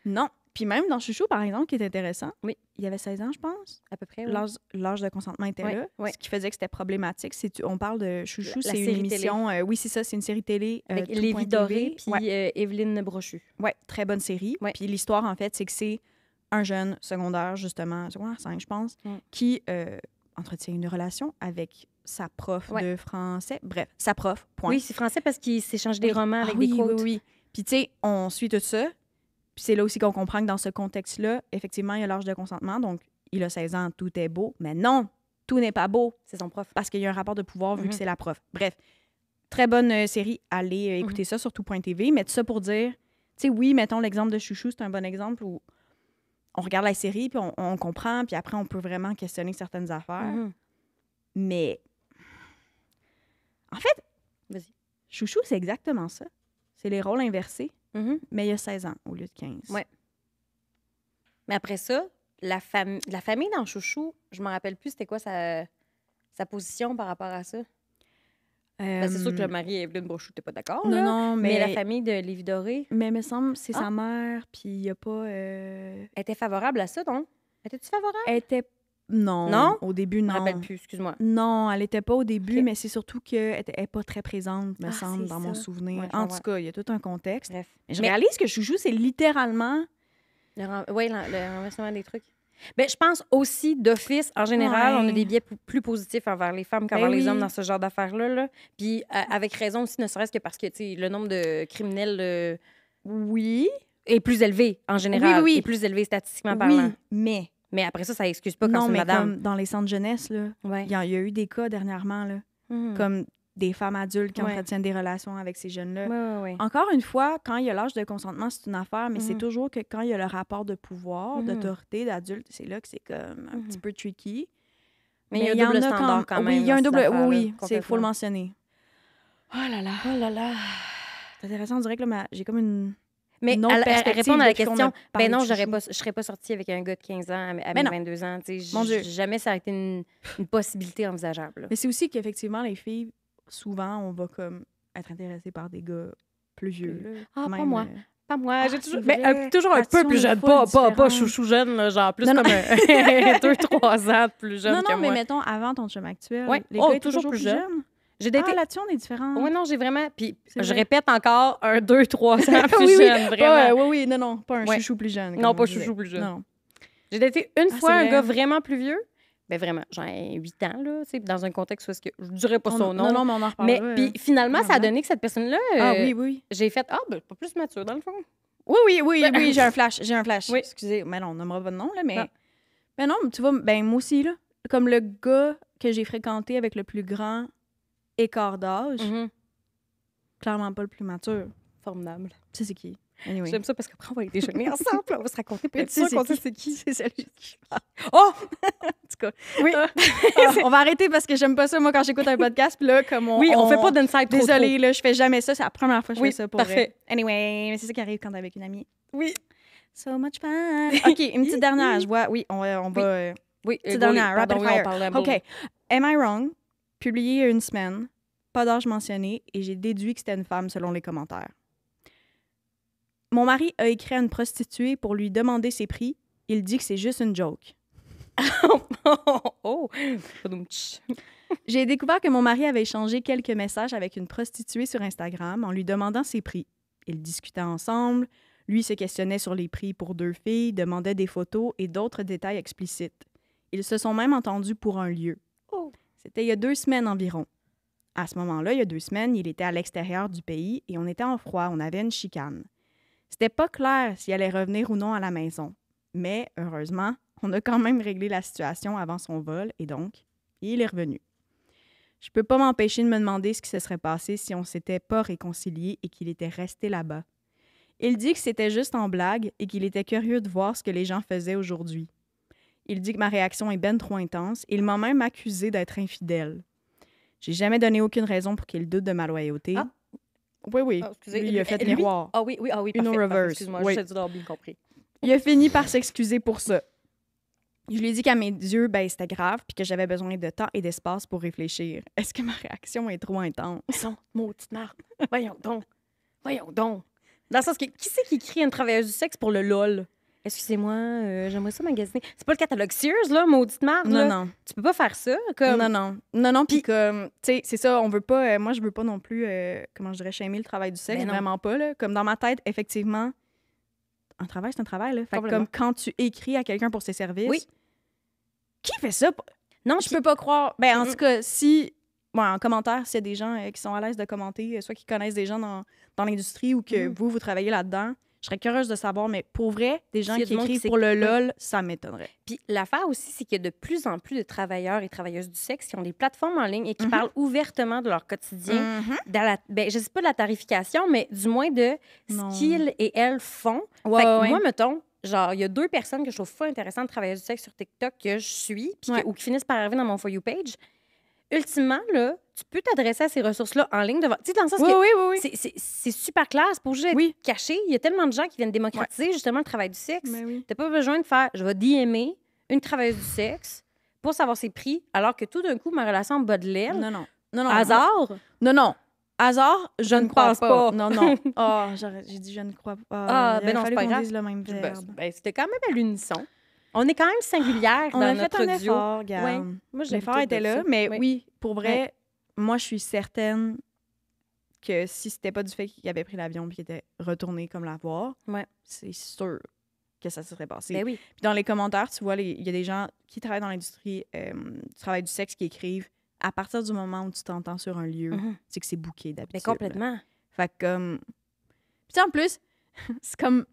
Speaker 1: Non. Puis même dans Chouchou, par exemple, qui est intéressant,
Speaker 2: Oui.
Speaker 1: il y avait 16 ans, je pense.
Speaker 2: À peu près. Oui.
Speaker 1: L'âge de consentement était
Speaker 2: Ouais,
Speaker 1: là.
Speaker 2: ouais.
Speaker 1: Ce qui faisait que c'était problématique. On parle de Chouchou,
Speaker 2: La
Speaker 1: c'est une
Speaker 2: série
Speaker 1: émission. Oui, c'est ça, c'est une série télé.
Speaker 2: Avec
Speaker 1: Tout
Speaker 2: Lévi
Speaker 1: point
Speaker 2: Doré
Speaker 1: TV.
Speaker 2: puis
Speaker 1: Ouais.
Speaker 2: Evelyne Brochu.
Speaker 1: Ouais, très bonne série.
Speaker 2: Ouais.
Speaker 1: Puis l'histoire, en fait, c'est que c'est un jeune secondaire, justement, secondaire 5, je pense,
Speaker 2: Mm.
Speaker 1: qui entretient une relation avec sa prof
Speaker 2: Ouais.
Speaker 1: de français. Bref, sa prof, point.
Speaker 2: Oui, c'est français parce qu'il s'échange des
Speaker 1: Oui.
Speaker 2: romans
Speaker 1: Ah
Speaker 2: avec
Speaker 1: oui,
Speaker 2: des quotes.
Speaker 1: Oui. Puis, tu sais, on suit tout ça. Puis c'est là aussi qu'on comprend que dans ce contexte-là, effectivement, il y a l'âge de consentement. Donc, il a 16 ans, tout est beau. Mais non, tout n'est pas beau
Speaker 2: C'est son prof.
Speaker 1: parce qu'il y a un rapport de pouvoir vu
Speaker 2: Mhm.
Speaker 1: que c'est la prof. Bref, très bonne série. Allez écouter ça sur tout.tv. Mais tout ça pour dire, tu sais, oui, mettons l'exemple de Chouchou, c'est un bon exemple où on regarde la série, puis on comprend, puis après, on peut vraiment questionner certaines affaires.
Speaker 2: Mhm.
Speaker 1: Mais en fait,
Speaker 2: Vas-y.
Speaker 1: Chouchou, c'est exactement ça. C'est les rôles inversés,
Speaker 2: Mhm.
Speaker 1: mais il y a 16 ans au lieu de 15.
Speaker 2: Ouais. Mais après ça, la famille dans Chouchou, je me rappelle plus c'était quoi sa position par rapport à ça. Ben, c'est sûr que le mari Evelyne Brochu, t'es pas d'accord,
Speaker 1: Non,
Speaker 2: là.
Speaker 1: non,
Speaker 2: Mais la
Speaker 1: mais
Speaker 2: famille de Lévi Doré,
Speaker 1: mais me semble c'est
Speaker 2: Ah.
Speaker 1: sa mère, puis il y a pas...
Speaker 2: elle était favorable à ça, non? Étais-tu favorable?
Speaker 1: Elle était... Non,
Speaker 2: Non?
Speaker 1: au début,
Speaker 2: Je me
Speaker 1: non.
Speaker 2: rappelle plus, excuse-moi.
Speaker 1: Non, elle était pas au début,
Speaker 2: Ok.
Speaker 1: mais c'est surtout qu'elle n'est pas très présente, me
Speaker 2: Ah,
Speaker 1: semble,
Speaker 2: c'est
Speaker 1: dans mon
Speaker 2: ça.
Speaker 1: souvenir.
Speaker 2: Ouais, je
Speaker 1: En
Speaker 2: comprends.
Speaker 1: tout cas, il y a tout un contexte.
Speaker 2: Bref.
Speaker 1: Mais je
Speaker 2: Mais-
Speaker 1: réalise que Chouchou, c'est littéralement...
Speaker 2: Oui, le renversement des trucs. Ben, je pense aussi, d'office, en général,
Speaker 1: Ouais.
Speaker 2: on a des biais plus positifs envers les femmes qu'envers
Speaker 1: Ben
Speaker 2: les
Speaker 1: oui.
Speaker 2: hommes dans ce genre d'affaires-là. Là. Puis, avec raison aussi, ne serait-ce que parce que tu sais, le nombre de criminels
Speaker 1: Oui,
Speaker 2: est plus élevé, en général.
Speaker 1: oui.
Speaker 2: Est plus élevé statistiquement parlant.
Speaker 1: oui, mais...
Speaker 2: Mais après ça excuse pas quand
Speaker 1: Non,
Speaker 2: c'est une
Speaker 1: mais
Speaker 2: madame.
Speaker 1: comme dans les centres jeunesse, là,
Speaker 2: Ouais.
Speaker 1: il y a eu des cas dernièrement, là,
Speaker 2: Mhm.
Speaker 1: comme des femmes adultes qui
Speaker 2: Ouais.
Speaker 1: entretiennent des relations avec ces jeunes-là.
Speaker 2: Ouais.
Speaker 1: Encore une fois, quand il y a l'âge de consentement, c'est une affaire, mais c'est
Speaker 2: Mhm.
Speaker 1: toujours que quand il y a le rapport de pouvoir,
Speaker 2: Mhm.
Speaker 1: d'autorité, d'adulte, c'est là que c'est comme un
Speaker 2: Mhm.
Speaker 1: petit peu tricky.
Speaker 2: Mais il y a un
Speaker 1: en
Speaker 2: double standard quand même.
Speaker 1: Oui, il y a un
Speaker 2: dans
Speaker 1: double.
Speaker 2: cette
Speaker 1: Oui,
Speaker 2: affaire-là,
Speaker 1: oui, il faut
Speaker 2: complètement.
Speaker 1: le mentionner. Oh là là.
Speaker 2: Oh là là.
Speaker 1: C'est intéressant, on dirait que là, j'ai comme une.
Speaker 2: Mais
Speaker 1: Une autre
Speaker 2: à
Speaker 1: perspective
Speaker 2: répondre à la
Speaker 1: depuis qu'on a
Speaker 2: question,
Speaker 1: parlé
Speaker 2: ben non,
Speaker 1: de chouchou.
Speaker 2: je serais pas sortie avec un gars de 15 ans à mes
Speaker 1: Ben non.
Speaker 2: 22 ans. Tu sais,
Speaker 1: Mon Dieu.
Speaker 2: jamais ça aurait été une possibilité envisageable. là.
Speaker 1: Mais c'est aussi qu'effectivement, les filles, souvent, on va comme être intéressées par des gars plus vieux. là.
Speaker 2: Ah, pas
Speaker 1: Même,
Speaker 2: moi. Pas moi. J'ai
Speaker 1: Ah,
Speaker 2: toujours,
Speaker 1: c'est
Speaker 2: mais,
Speaker 1: vrai.
Speaker 2: toujours un
Speaker 1: Ah,
Speaker 2: peu
Speaker 1: tu
Speaker 2: plus
Speaker 1: sais, on est
Speaker 2: jeune.
Speaker 1: full
Speaker 2: Pas
Speaker 1: différentes.
Speaker 2: chouchou jeune, là, genre plus
Speaker 1: Non,
Speaker 2: comme
Speaker 1: non.
Speaker 2: 2-3 ans de plus jeune
Speaker 1: Non,
Speaker 2: que
Speaker 1: non, mais
Speaker 2: moi.
Speaker 1: mettons, avant ton chum actuel,
Speaker 2: Ouais.
Speaker 1: les
Speaker 2: Oh,
Speaker 1: gars étaient
Speaker 2: toujours
Speaker 1: toujours
Speaker 2: plus
Speaker 1: plus
Speaker 2: jeune.
Speaker 1: jeunes.
Speaker 2: J'ai daté.
Speaker 1: Ah, là-dessus, on est différents.
Speaker 2: Oui, non, j'ai vraiment. Puis
Speaker 1: C'est
Speaker 2: je
Speaker 1: vrai.
Speaker 2: répète encore un 2-3 ans plus
Speaker 1: oui, oui,
Speaker 2: jeune, vraiment.
Speaker 1: oui, non, pas un
Speaker 2: Ouais.
Speaker 1: chouchou plus jeune.
Speaker 2: Non,
Speaker 1: comme
Speaker 2: pas
Speaker 1: on disait.
Speaker 2: chouchou plus jeune.
Speaker 1: Non.
Speaker 2: J'ai daté une
Speaker 1: Ah,
Speaker 2: fois
Speaker 1: c'est
Speaker 2: un
Speaker 1: vrai.
Speaker 2: gars vraiment plus vieux. Ben vraiment, genre 8 ans, là, tu sais, dans un contexte où est-ce que je dirais pas son nom.
Speaker 1: Non, mais on en
Speaker 2: Mais
Speaker 1: reparlera.
Speaker 2: puis finalement, ça a
Speaker 1: Vraiment.
Speaker 2: donné que cette personne-là,
Speaker 1: Ah oui.
Speaker 2: j'ai fait ben pas plus mature dans le fond.
Speaker 1: Oui, j'ai un flash.
Speaker 2: Oui.
Speaker 1: Excusez, mais non, on nommera pas de nom, là, mais...
Speaker 2: Non.
Speaker 1: Mais non, tu vois, ben moi aussi, là, comme le gars que j'ai fréquenté avec le plus grand écart d'âge,
Speaker 2: Mhm.
Speaker 1: clairement pas le plus mature.
Speaker 2: Formidable.
Speaker 1: Tu sais c'est qui? Anyway.
Speaker 2: J'aime ça parce qu'après, on va aller déjeuner ensemble. On va se raconter plein de choses qu'on sait c'est qui.
Speaker 1: C'est celui qui parle.
Speaker 2: Oh!
Speaker 1: En tout cas.
Speaker 2: Oui.
Speaker 1: On va arrêter parce que j'aime pas ça, moi, quand j'écoute un podcast. Puis là, comme
Speaker 2: on fait pas d'inside trop.
Speaker 1: Désolée, là, je fais jamais ça. C'est la première fois que je fais ça pour
Speaker 2: parfait.
Speaker 1: vrai. Anyway, mais c'est ça qui arrive quand t'es avec une amie.
Speaker 2: Oui.
Speaker 1: So much fun. OK, une petite dernière. Je vois, oui, on va...
Speaker 2: Oui,
Speaker 1: petite dernière, rapid fire.
Speaker 2: On
Speaker 1: OK. Am I wrong? Publié il y a une semaine, pas d'âge mentionné, et j'ai déduit que c'était une femme selon les commentaires. Mon mari a écrit à une prostituée pour lui demander ses prix. Il dit que c'est juste une joke.
Speaker 2: Oh!
Speaker 1: J'ai découvert que mon mari avait échangé quelques messages avec une prostituée sur Instagram en lui demandant ses prix. Ils discutaient ensemble. Lui se questionnait sur les prix pour 2 filles, demandait des photos et d'autres détails explicites. Ils se sont même entendus pour un lieu.
Speaker 2: Oh.
Speaker 1: C'était il y a 2 semaines environ. À ce moment-là, il y a 2 semaines, il était à l'extérieur du pays et on était en froid, on avait une chicane. C'était pas clair s'il allait revenir ou non à la maison. Mais, heureusement, on a quand même réglé la situation avant son vol et donc, il est revenu. Je peux pas m'empêcher de me demander ce qui se serait passé si on s'était pas réconciliés et qu'il était resté là-bas. Il dit que c'était juste en blague et qu'il était curieux de voir ce que les gens faisaient aujourd'hui. Il dit que ma réaction est ben trop intense et il m'a même accusé d'être infidèle. J'ai jamais donné aucune raison pour qu'il doute de ma loyauté.
Speaker 2: Ah.
Speaker 1: Oui.
Speaker 2: Oh, excusez.
Speaker 1: Lui, il a fait miroir.
Speaker 2: Ah oui,
Speaker 1: Une
Speaker 2: parfait.
Speaker 1: reverse.
Speaker 2: Excuse-moi,
Speaker 1: Oui.
Speaker 2: je t'ai bien compris.
Speaker 1: Il a fini par s'excuser pour ça. Je lui ai dit qu'à mes yeux, ben, c'était grave puis que j'avais besoin de temps et d'espace pour réfléchir. Est-ce que ma réaction est trop intense?
Speaker 2: Non, maudite marde. Voyons donc. Dans le sens que, qui c'est qui écrit une travailleuse du sexe pour le LOL? Excusez-moi, j'aimerais ça magasiner. C'est pas le catalogue Sears, là, maudite marde?
Speaker 1: Non,
Speaker 2: là.
Speaker 1: non.
Speaker 2: Tu peux pas faire ça? Comme...
Speaker 1: Non, puis comme, tu sais, c'est ça, on veut pas, moi, je veux pas non plus, comment je dirais, shamer le travail du sexe,
Speaker 2: Ben non.
Speaker 1: vraiment pas, là. Comme dans ma tête, effectivement, un travail, c'est un travail, là. Fait que comme quand tu écris à quelqu'un pour ses services,
Speaker 2: Oui.
Speaker 1: Qui fait ça?
Speaker 2: Non,
Speaker 1: Je peux pas croire. Ben, en tout cas, si, en commentaire, s'il y a des gens qui sont à l'aise de commenter, soit qui connaissent des gens dans l'industrie ou que vous travaillez là-dedans, je serais curieuse de savoir, mais pour vrai, des gens
Speaker 2: S'il y a
Speaker 1: qui
Speaker 2: du monde
Speaker 1: écrivent
Speaker 2: qui
Speaker 1: pour le LOL, ça m'étonnerait.
Speaker 2: Puis l'affaire aussi, c'est qu'il y a de plus en plus de travailleurs et travailleuses du sexe qui ont des plateformes en ligne et qui parlent ouvertement de leur quotidien. Ben, je sais pas de la tarification, mais du moins de ce qu'ils et elles font. Fait que moi, mettons, genre, il y a 2 personnes que je trouve pas intéressantes de travailleuses du sexe sur TikTok que je suis puis ou qui finissent par arriver dans mon For You page. Ultimement, là, tu peux t'adresser à ces ressources-là en ligne. Tu sais, dans le sens que
Speaker 1: Oui.
Speaker 2: c'est super clair, c'est pas juste être caché. Il y a tellement de gens qui viennent démocratiser justement le travail du sexe. T'as pas besoin de faire « je vais DMer une travailleuse du sexe pour savoir ses prix », alors que tout d'un coup, ma relation me bat de l'aile.
Speaker 1: Non.
Speaker 2: Hasard?
Speaker 1: Non. Hasard, je ne pense pas. Non. Oh, j'ai dit je ne crois pas.
Speaker 2: Ah, ben non, c'est pas grave.
Speaker 1: Dise le même verbe.
Speaker 2: Ben, c'était quand même à l'unisson. On est quand même singulière dans notre
Speaker 1: fait un
Speaker 2: duo.
Speaker 1: effort, regarde.
Speaker 2: Ouais. Moi,
Speaker 1: l'effort était là, mais oui, pour vrai, moi, je suis certaine que si c'était pas du fait qu'il avait pris l'avion et qu'il était retourné comme la voir, c'est sûr que ça se serait passé.
Speaker 2: Ben oui.
Speaker 1: Puis dans les commentaires, tu vois, il y a des gens qui travaillent dans l'industrie du travail du sexe qui écrivent à partir du moment où tu t'entends sur un lieu, c'est que c'est booké d'habitude.
Speaker 2: Mais complètement.
Speaker 1: Fait que comme... Puis en plus, c'est comme...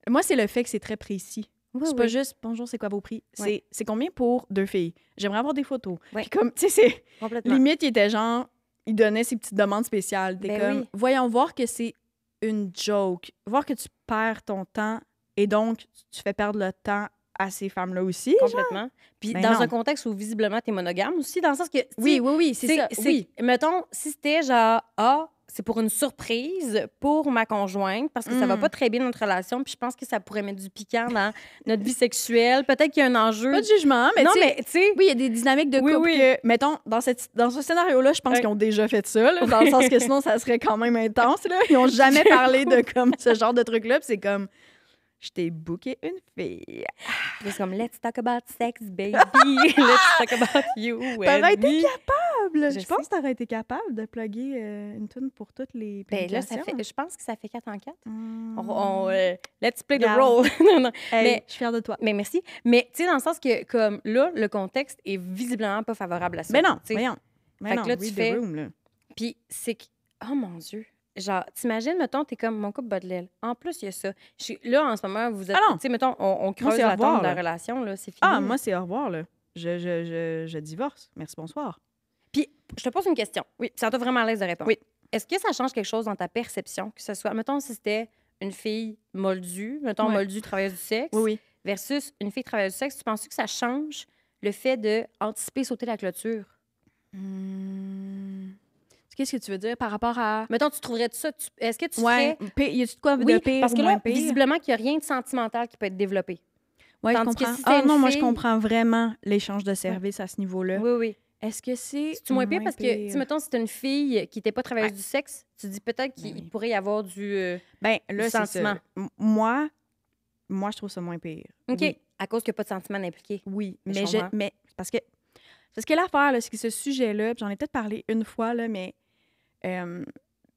Speaker 1: Moi, c'est le fait que c'est très précis. C'est pas juste « Bonjour, c'est quoi vos prix? » C'est combien pour 2 filles? J'aimerais avoir des photos. Puis comme, tu sais, c'est...
Speaker 2: Complètement.
Speaker 1: Limite, il était genre... Il donnait ses petites demandes spéciales. T'es comme, voyons voir que c'est une joke. Voir que tu perds ton temps et donc tu fais perdre le temps à ces femmes-là aussi.
Speaker 2: Complètement.
Speaker 1: Genre.
Speaker 2: Puis dans un contexte où visiblement t'es monogame aussi, dans le sens que...
Speaker 1: Oui, c'est ça. Oui.
Speaker 2: Mettons, si c'était genre, c'est pour une surprise pour ma conjointe parce que ça va pas très bien notre relation, puis je pense que ça pourrait mettre du piquant dans notre vie sexuelle. Peut-être qu'il y a un enjeu.
Speaker 1: Pas de jugement, mais
Speaker 2: non, mais tu sais...
Speaker 1: Oui, il y a des dynamiques de couple que, mettons, dans ce scénario-là, je pense qu'ils ont déjà fait ça, là, dans le sens que sinon, ça serait quand même intense. Là. Ils ont jamais parlé de comme ce genre de truc-là, puis c'est comme... Je t'ai booké une fille.
Speaker 2: C'est comme, let's talk about sex, baby. Let's talk about you.
Speaker 1: T'aurais été capable. Je pense que t'aurais été capable de plugger une tune pour toutes les publications.
Speaker 2: Ben là, je pense que ça fait 4 en 4. Let's play the role.
Speaker 1: Non. Hey, mais, je suis fière de toi.
Speaker 2: Mais merci. Mais tu sais, dans le sens que, comme là, le contexte est visiblement pas favorable à ça.
Speaker 1: Mais non, voyons.
Speaker 2: Fait que là, tu fais... Puis c'est que... Oh mon Dieu. Genre, t'imagines, mettons, t'es comme mon couple bat de l'aile. En plus, il y a ça. Là, en ce moment, vous êtes... Tu sais, mettons, on creuse la tente de la relation, là, c'est fini.
Speaker 1: Ah, moi, c'est au revoir, là. Je divorce. Merci, bonsoir.
Speaker 2: Puis, je te pose une question. Oui. Ça t'a vraiment à l'aise de répondre.
Speaker 1: Oui.
Speaker 2: Est-ce que ça change quelque chose dans ta perception, que ce soit... Mettons, si c'était une fille moldue, mettons moldue travailleuse du sexe, versus une fille travailleuse du sexe, tu penses que ça change le fait d'anticiper sauter la clôture?
Speaker 1: Qu'est-ce que tu veux dire par rapport à...
Speaker 2: Mettons, tu trouverais ça... Est-ce que tu ferais...
Speaker 1: Y a-tu de quoi de pire
Speaker 2: parce que
Speaker 1: ou moins
Speaker 2: là,
Speaker 1: pire?
Speaker 2: visiblement, qu'il n'y a rien de sentimental qui peut être développé.
Speaker 1: Oui, je comprends. Moi, je comprends vraiment l'échange de services à ce niveau-là.
Speaker 2: Oui.
Speaker 1: Est-ce que c'est
Speaker 2: C'est-tu moins pire? Parce que, mettons, si t'es une fille qui n'était pas travailleuse du sexe, tu dis peut-être qu'il pourrait y avoir du sentiment.
Speaker 1: Moi, je trouve ça moins pire.
Speaker 2: OK. Oui. À cause qu'il n'y a pas de sentiment impliqué.
Speaker 1: Oui, mais parce que l'affaire, là, c'est que ce sujet-là, j'en ai peut-être parlé une fois, là, mais je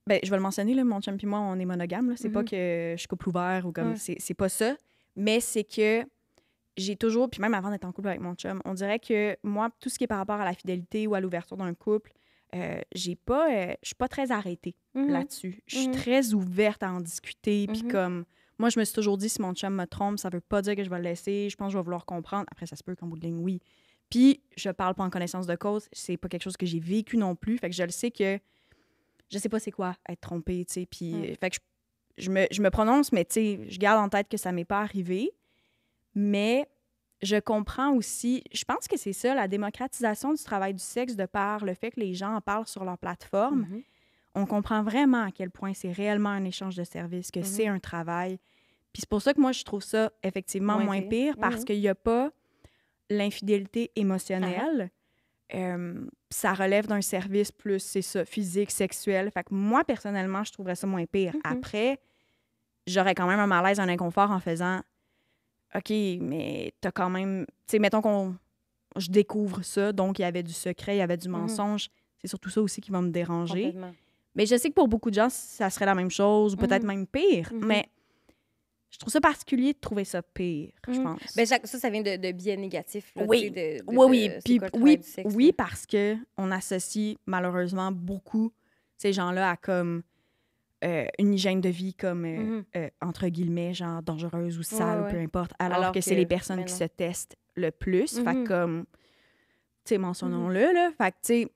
Speaker 1: vais le mentionner, là, mon chum et moi, on est monogames. C'est pas que je suis couple ouvert ou comme... C'est pas ça. Mais c'est que j'ai toujours, puis même avant d'être en couple avec mon chum, on dirait que moi, tout ce qui est par rapport à la fidélité ou à l'ouverture d'un couple, je suis pas très arrêtée là-dessus. Je suis très ouverte à en discuter, puis comme... Moi, je me suis toujours dit, si mon chum me trompe, ça veut pas dire que je vais le laisser. Je pense que je vais vouloir comprendre. Après, ça se peut qu'en bout de ligne, oui. Puis, je parle pas en connaissance de cause. C'est pas quelque chose que j'ai vécu non plus. Fait que je le sais que je sais pas c'est quoi être trompée, tu sais. Puis, fait que je me prononce, mais tu sais, je garde en tête que ça m'est pas arrivé. Mais je comprends aussi, je pense que c'est ça, la démocratisation du travail du sexe de par le fait que les gens en parlent sur leur plateforme. On comprend vraiment à quel point c'est réellement un échange de services, que c'est un travail. Puis c'est pour ça que moi, je trouve ça effectivement moins pire, parce qu'il n'y a pas l'infidélité émotionnelle. Ça relève d'un service plus, c'est ça, physique, sexuel. Fait que moi, personnellement, je trouverais ça moins pire. Après, j'aurais quand même un malaise, un inconfort en faisant OK, mais t'as quand même... Tu sais, mettons je découvre ça, donc il y avait du secret, il y avait du mensonge. C'est surtout ça aussi qui va me déranger. Mais je sais que pour beaucoup de gens, ça serait la même chose, ou peut-être même pire. Mais je trouve ça particulier de trouver ça pire, je pense.
Speaker 2: Ben, ça vient de biais négatifs. Là,
Speaker 1: oui, oui, parce qu'on associe malheureusement beaucoup ces gens-là à comme une hygiène de vie comme, entre guillemets, genre dangereuse ou sale, peu importe, alors que c'est les personnes qui se testent le plus. Fait que comme, tu sais, mentionnons-le, là. Fait que, tu sais,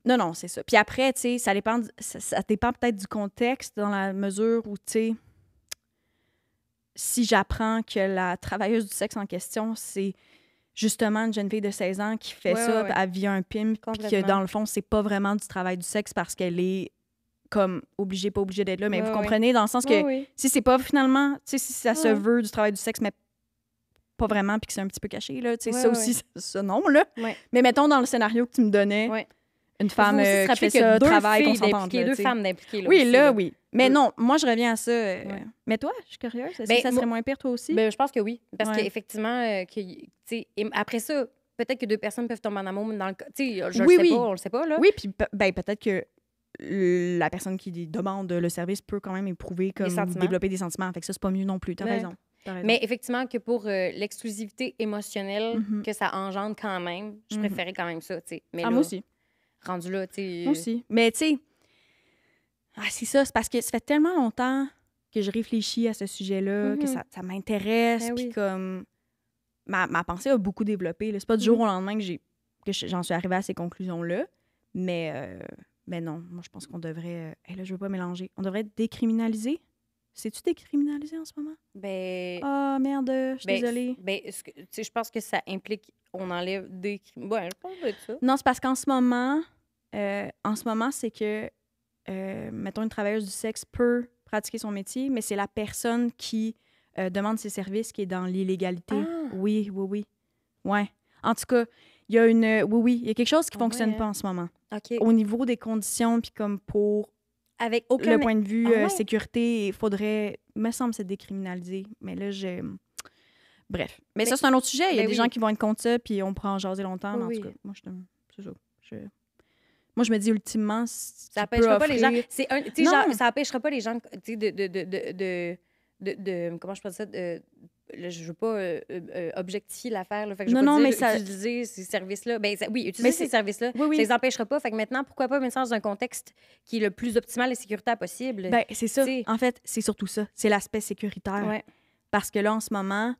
Speaker 1: non, c'est ça. Puis après, tu sais, ça dépend peut-être du contexte dans la mesure où, tu sais, si j'apprends que la travailleuse du sexe en question, c'est justement une jeune fille de 16 ans qui fait ça via un PIM, puis que dans le fond, c'est pas vraiment du travail du sexe parce qu'elle est comme pas obligée d'être là. Mais vous comprenez, dans le sens que si c'est pas finalement, tu sais, si ça se veut du travail du sexe, mais pas vraiment, puis que c'est un petit peu caché, là, tu sais, ça aussi, ça non, là. Mais mettons, dans le scénario que tu me donnais, une femme qui fait ça, travail, consentante.
Speaker 2: Deux femmes d'impliquées.
Speaker 1: Oui, là, oui. Mais non, moi, je reviens à ça. Mais toi, je suis curieuse. Est-ce que ça serait moins pire, toi aussi?
Speaker 2: Ben, je pense que oui. Parce qu'effectivement, après ça, peut-être que deux personnes peuvent tomber en amour, mais dans le cas... Tu sais, je le sais pas, on le sait pas, là.
Speaker 1: Oui, puis peut-être que la personne qui demande le service peut quand même éprouver comme développer des sentiments. Fait que ça, c'est pas mieux non plus. T'as raison.
Speaker 2: Mais effectivement, que pour l'exclusivité émotionnelle que ça engendre quand même, je préférais quand même ça, tu sais. Mais
Speaker 1: moi aussi.
Speaker 2: Rendu là, tu sais...
Speaker 1: Moi aussi. Mais tu sais... c'est ça, c'est parce que ça fait tellement longtemps que je réfléchis à ce sujet-là, que ça m'intéresse, puis comme... Ma pensée a beaucoup développé. C'est pas du jour au lendemain que j'en suis arrivée à ces conclusions-là, mais non, moi, je pense qu'on devrait... là, je veux pas mélanger. On devrait décriminaliser. C'est-tu décriminalisé en ce moment? Ah, merde, je suis désolée.
Speaker 2: Je pense que ça implique... On enlève des... Ouais, je pense que ça.
Speaker 1: Non, c'est parce qu'en ce moment... c'est que... mettons, une travailleuse du sexe peut pratiquer son métier, mais c'est la personne qui demande ses services qui est dans l'illégalité. Oui. Ouais. En tout cas, il y a il y a quelque chose qui fonctionne pas en ce moment. Au niveau des conditions, puis comme pour...
Speaker 2: Avec aucun...
Speaker 1: Le point de vue sécurité, il faudrait, me semble, se décriminaliser. Mais là, bref. Mais ça, c'est un autre sujet. Il y a des gens qui vont être contre ça, puis on pourra en jaser longtemps. En tout cas, moi, c'est ça. Moi, je me dis, ultimement,
Speaker 2: ça n'empêchera pas les gens... ça n'empêchera pas les gens de comment je peux dire ça? Je veux pas objectifier l'affaire. Fait que je veux pas dire utiliser ces services-là. Utiliser ces services-là, ça les empêchera pas. Fait que maintenant, pourquoi pas mettre ça dans un contexte qui est le plus optimal et sécuritaire possible?
Speaker 1: C'est ça. En fait, c'est surtout ça. C'est l'aspect sécuritaire. Parce que là, en ce moment...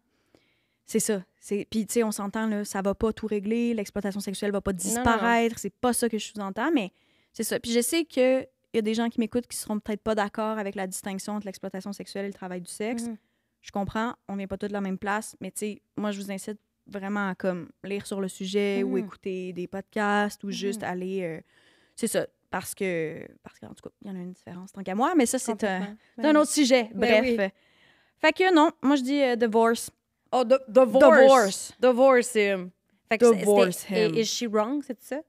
Speaker 1: C'est ça. Puis, tu sais, on s'entend, là, ça va pas tout régler, l'exploitation sexuelle va pas disparaître, c'est pas ça que je sous-entends, mais c'est ça. Puis je sais qu'il il y a des gens qui m'écoutent qui seront peut-être pas d'accord avec la distinction entre l'exploitation sexuelle et le travail du sexe. Je comprends, on vient pas tous de la même place, mais tu sais, moi, je vous incite vraiment à comme lire sur le sujet ou écouter des podcasts ou juste aller... c'est ça, parce que en tout cas, il y en a une différence tant qu'à moi, mais ça, c'est un autre sujet. Bref. Fait que non, moi, je dis divorce.
Speaker 2: Oh, divorce. Divorce him. Fait que
Speaker 1: Divorce him.
Speaker 2: Is she wrong, c'est ça?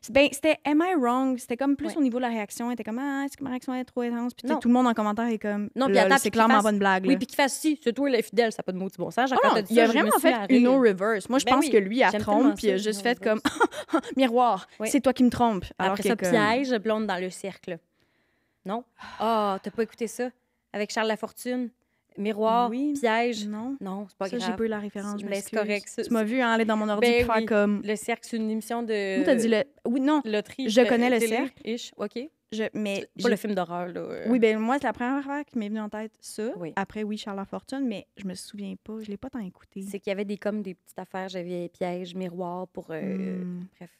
Speaker 1: Ben, c'était Am I wrong? C'était comme plus au niveau de la réaction. Elle était comme est-ce que ma réaction est trop intense? Puis tout le monde en commentaire est comme non, puis attends, c'est clairement pas une blague.
Speaker 2: Oui, puis qu'il fasse si, c'est toi l'infidèle, ça n'a pas de mot de bon sens.
Speaker 1: Il a vraiment fait Uno reverse. Moi, je pense que lui, il trompe, puis il a juste fait comme miroir, c'est toi qui me trompes.
Speaker 2: Après ça, piège, blonde dans le cercle. Non? Ah, t'as pas écouté ça? Avec Charles Lafortune? Miroir, piège.
Speaker 1: Non,
Speaker 2: c'est pas grave.
Speaker 1: J'ai pas eu la référence.
Speaker 2: Mais c'est correct.
Speaker 1: Tu m'as vu aller dans mon ordi pour faire comme...
Speaker 2: Le cercle, c'est une émission de...
Speaker 1: T'as dit le... Oui, non.
Speaker 2: Loterie.
Speaker 1: Je connais le cercle.
Speaker 2: OK.
Speaker 1: Mais
Speaker 2: pas le film d'horreur, là.
Speaker 1: Oui, ben moi, c'est la première fois qui m'est venue en tête, ça. Oui. Après, Charles Lafortune, mais je me souviens pas. Je l'ai pas tant écouté.
Speaker 2: C'est qu'il y avait des petites affaires. J'avais piège, miroir pour... Bref.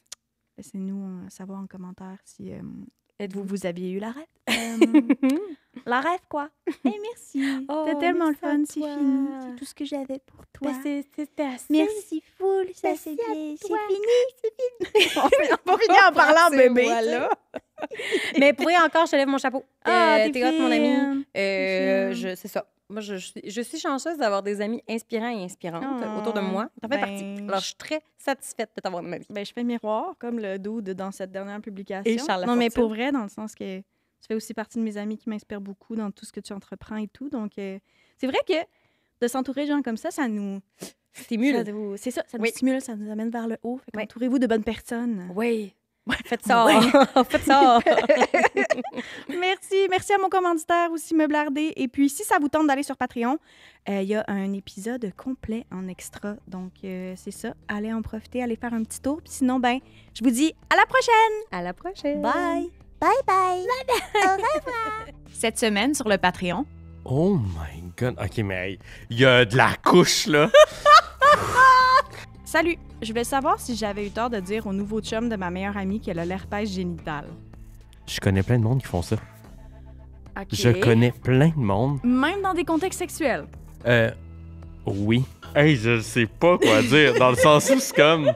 Speaker 1: Laissez-nous savoir en commentaire si... Vous aviez eu la rêve? La rêve, quoi? Merci. C'était tellement le fun, c'est fini. C'est tout ce que j'avais pour toi.
Speaker 2: C'était assez.
Speaker 1: Merci, full. Ça, c'est bien. C'est fini. On va finir en parlant, bébé. Voilà.
Speaker 2: Mais pour vrai, encore, je te lève mon chapeau. T'es hot, mon ami. C'est ça. Moi, je suis chanceuse d'avoir des amis inspirants et inspirantes autour de moi. T'en fais partie. Alors, je suis très satisfaite de t'avoir dans ma vie.
Speaker 1: Ben, je fais miroir, comme le dude dans cette dernière publication.
Speaker 2: Et Charles
Speaker 1: Non, mais pour vrai, dans le sens que tu fais aussi partie de mes amis qui m'inspirent beaucoup dans tout ce que tu entreprends et tout. Donc, c'est vrai que de s'entourer de gens comme ça, ça nous...
Speaker 2: Stimule.
Speaker 1: C'est ça, ça nous stimule, ça nous amène vers le haut. Fait entourez-vous de bonnes personnes.
Speaker 2: Oui. Faites ça. Faites ça.
Speaker 1: Merci à mon commanditaire aussi, Meublardé. Et puis, si ça vous tente d'aller sur Patreon, il y a un épisode complet en extra. Donc, c'est ça. Allez en profiter, allez faire un petit tour. Puis sinon, ben, je vous dis à la prochaine.
Speaker 2: À la prochaine.
Speaker 1: Bye. Bye bye. Au revoir. Cette semaine sur le Patreon.
Speaker 3: Oh my God. OK, mais il y a de la couche, là.
Speaker 1: Salut! Je voulais savoir si j'avais eu tort de dire au nouveau chum de ma meilleure amie qu'elle a l'herpès génital.
Speaker 3: Je connais plein de monde qui font ça.
Speaker 1: OK.
Speaker 3: Je connais plein de monde.
Speaker 1: Même dans des contextes sexuels?
Speaker 3: Oui. Hey, je sais pas quoi dire. Dans le sens où c'est comme...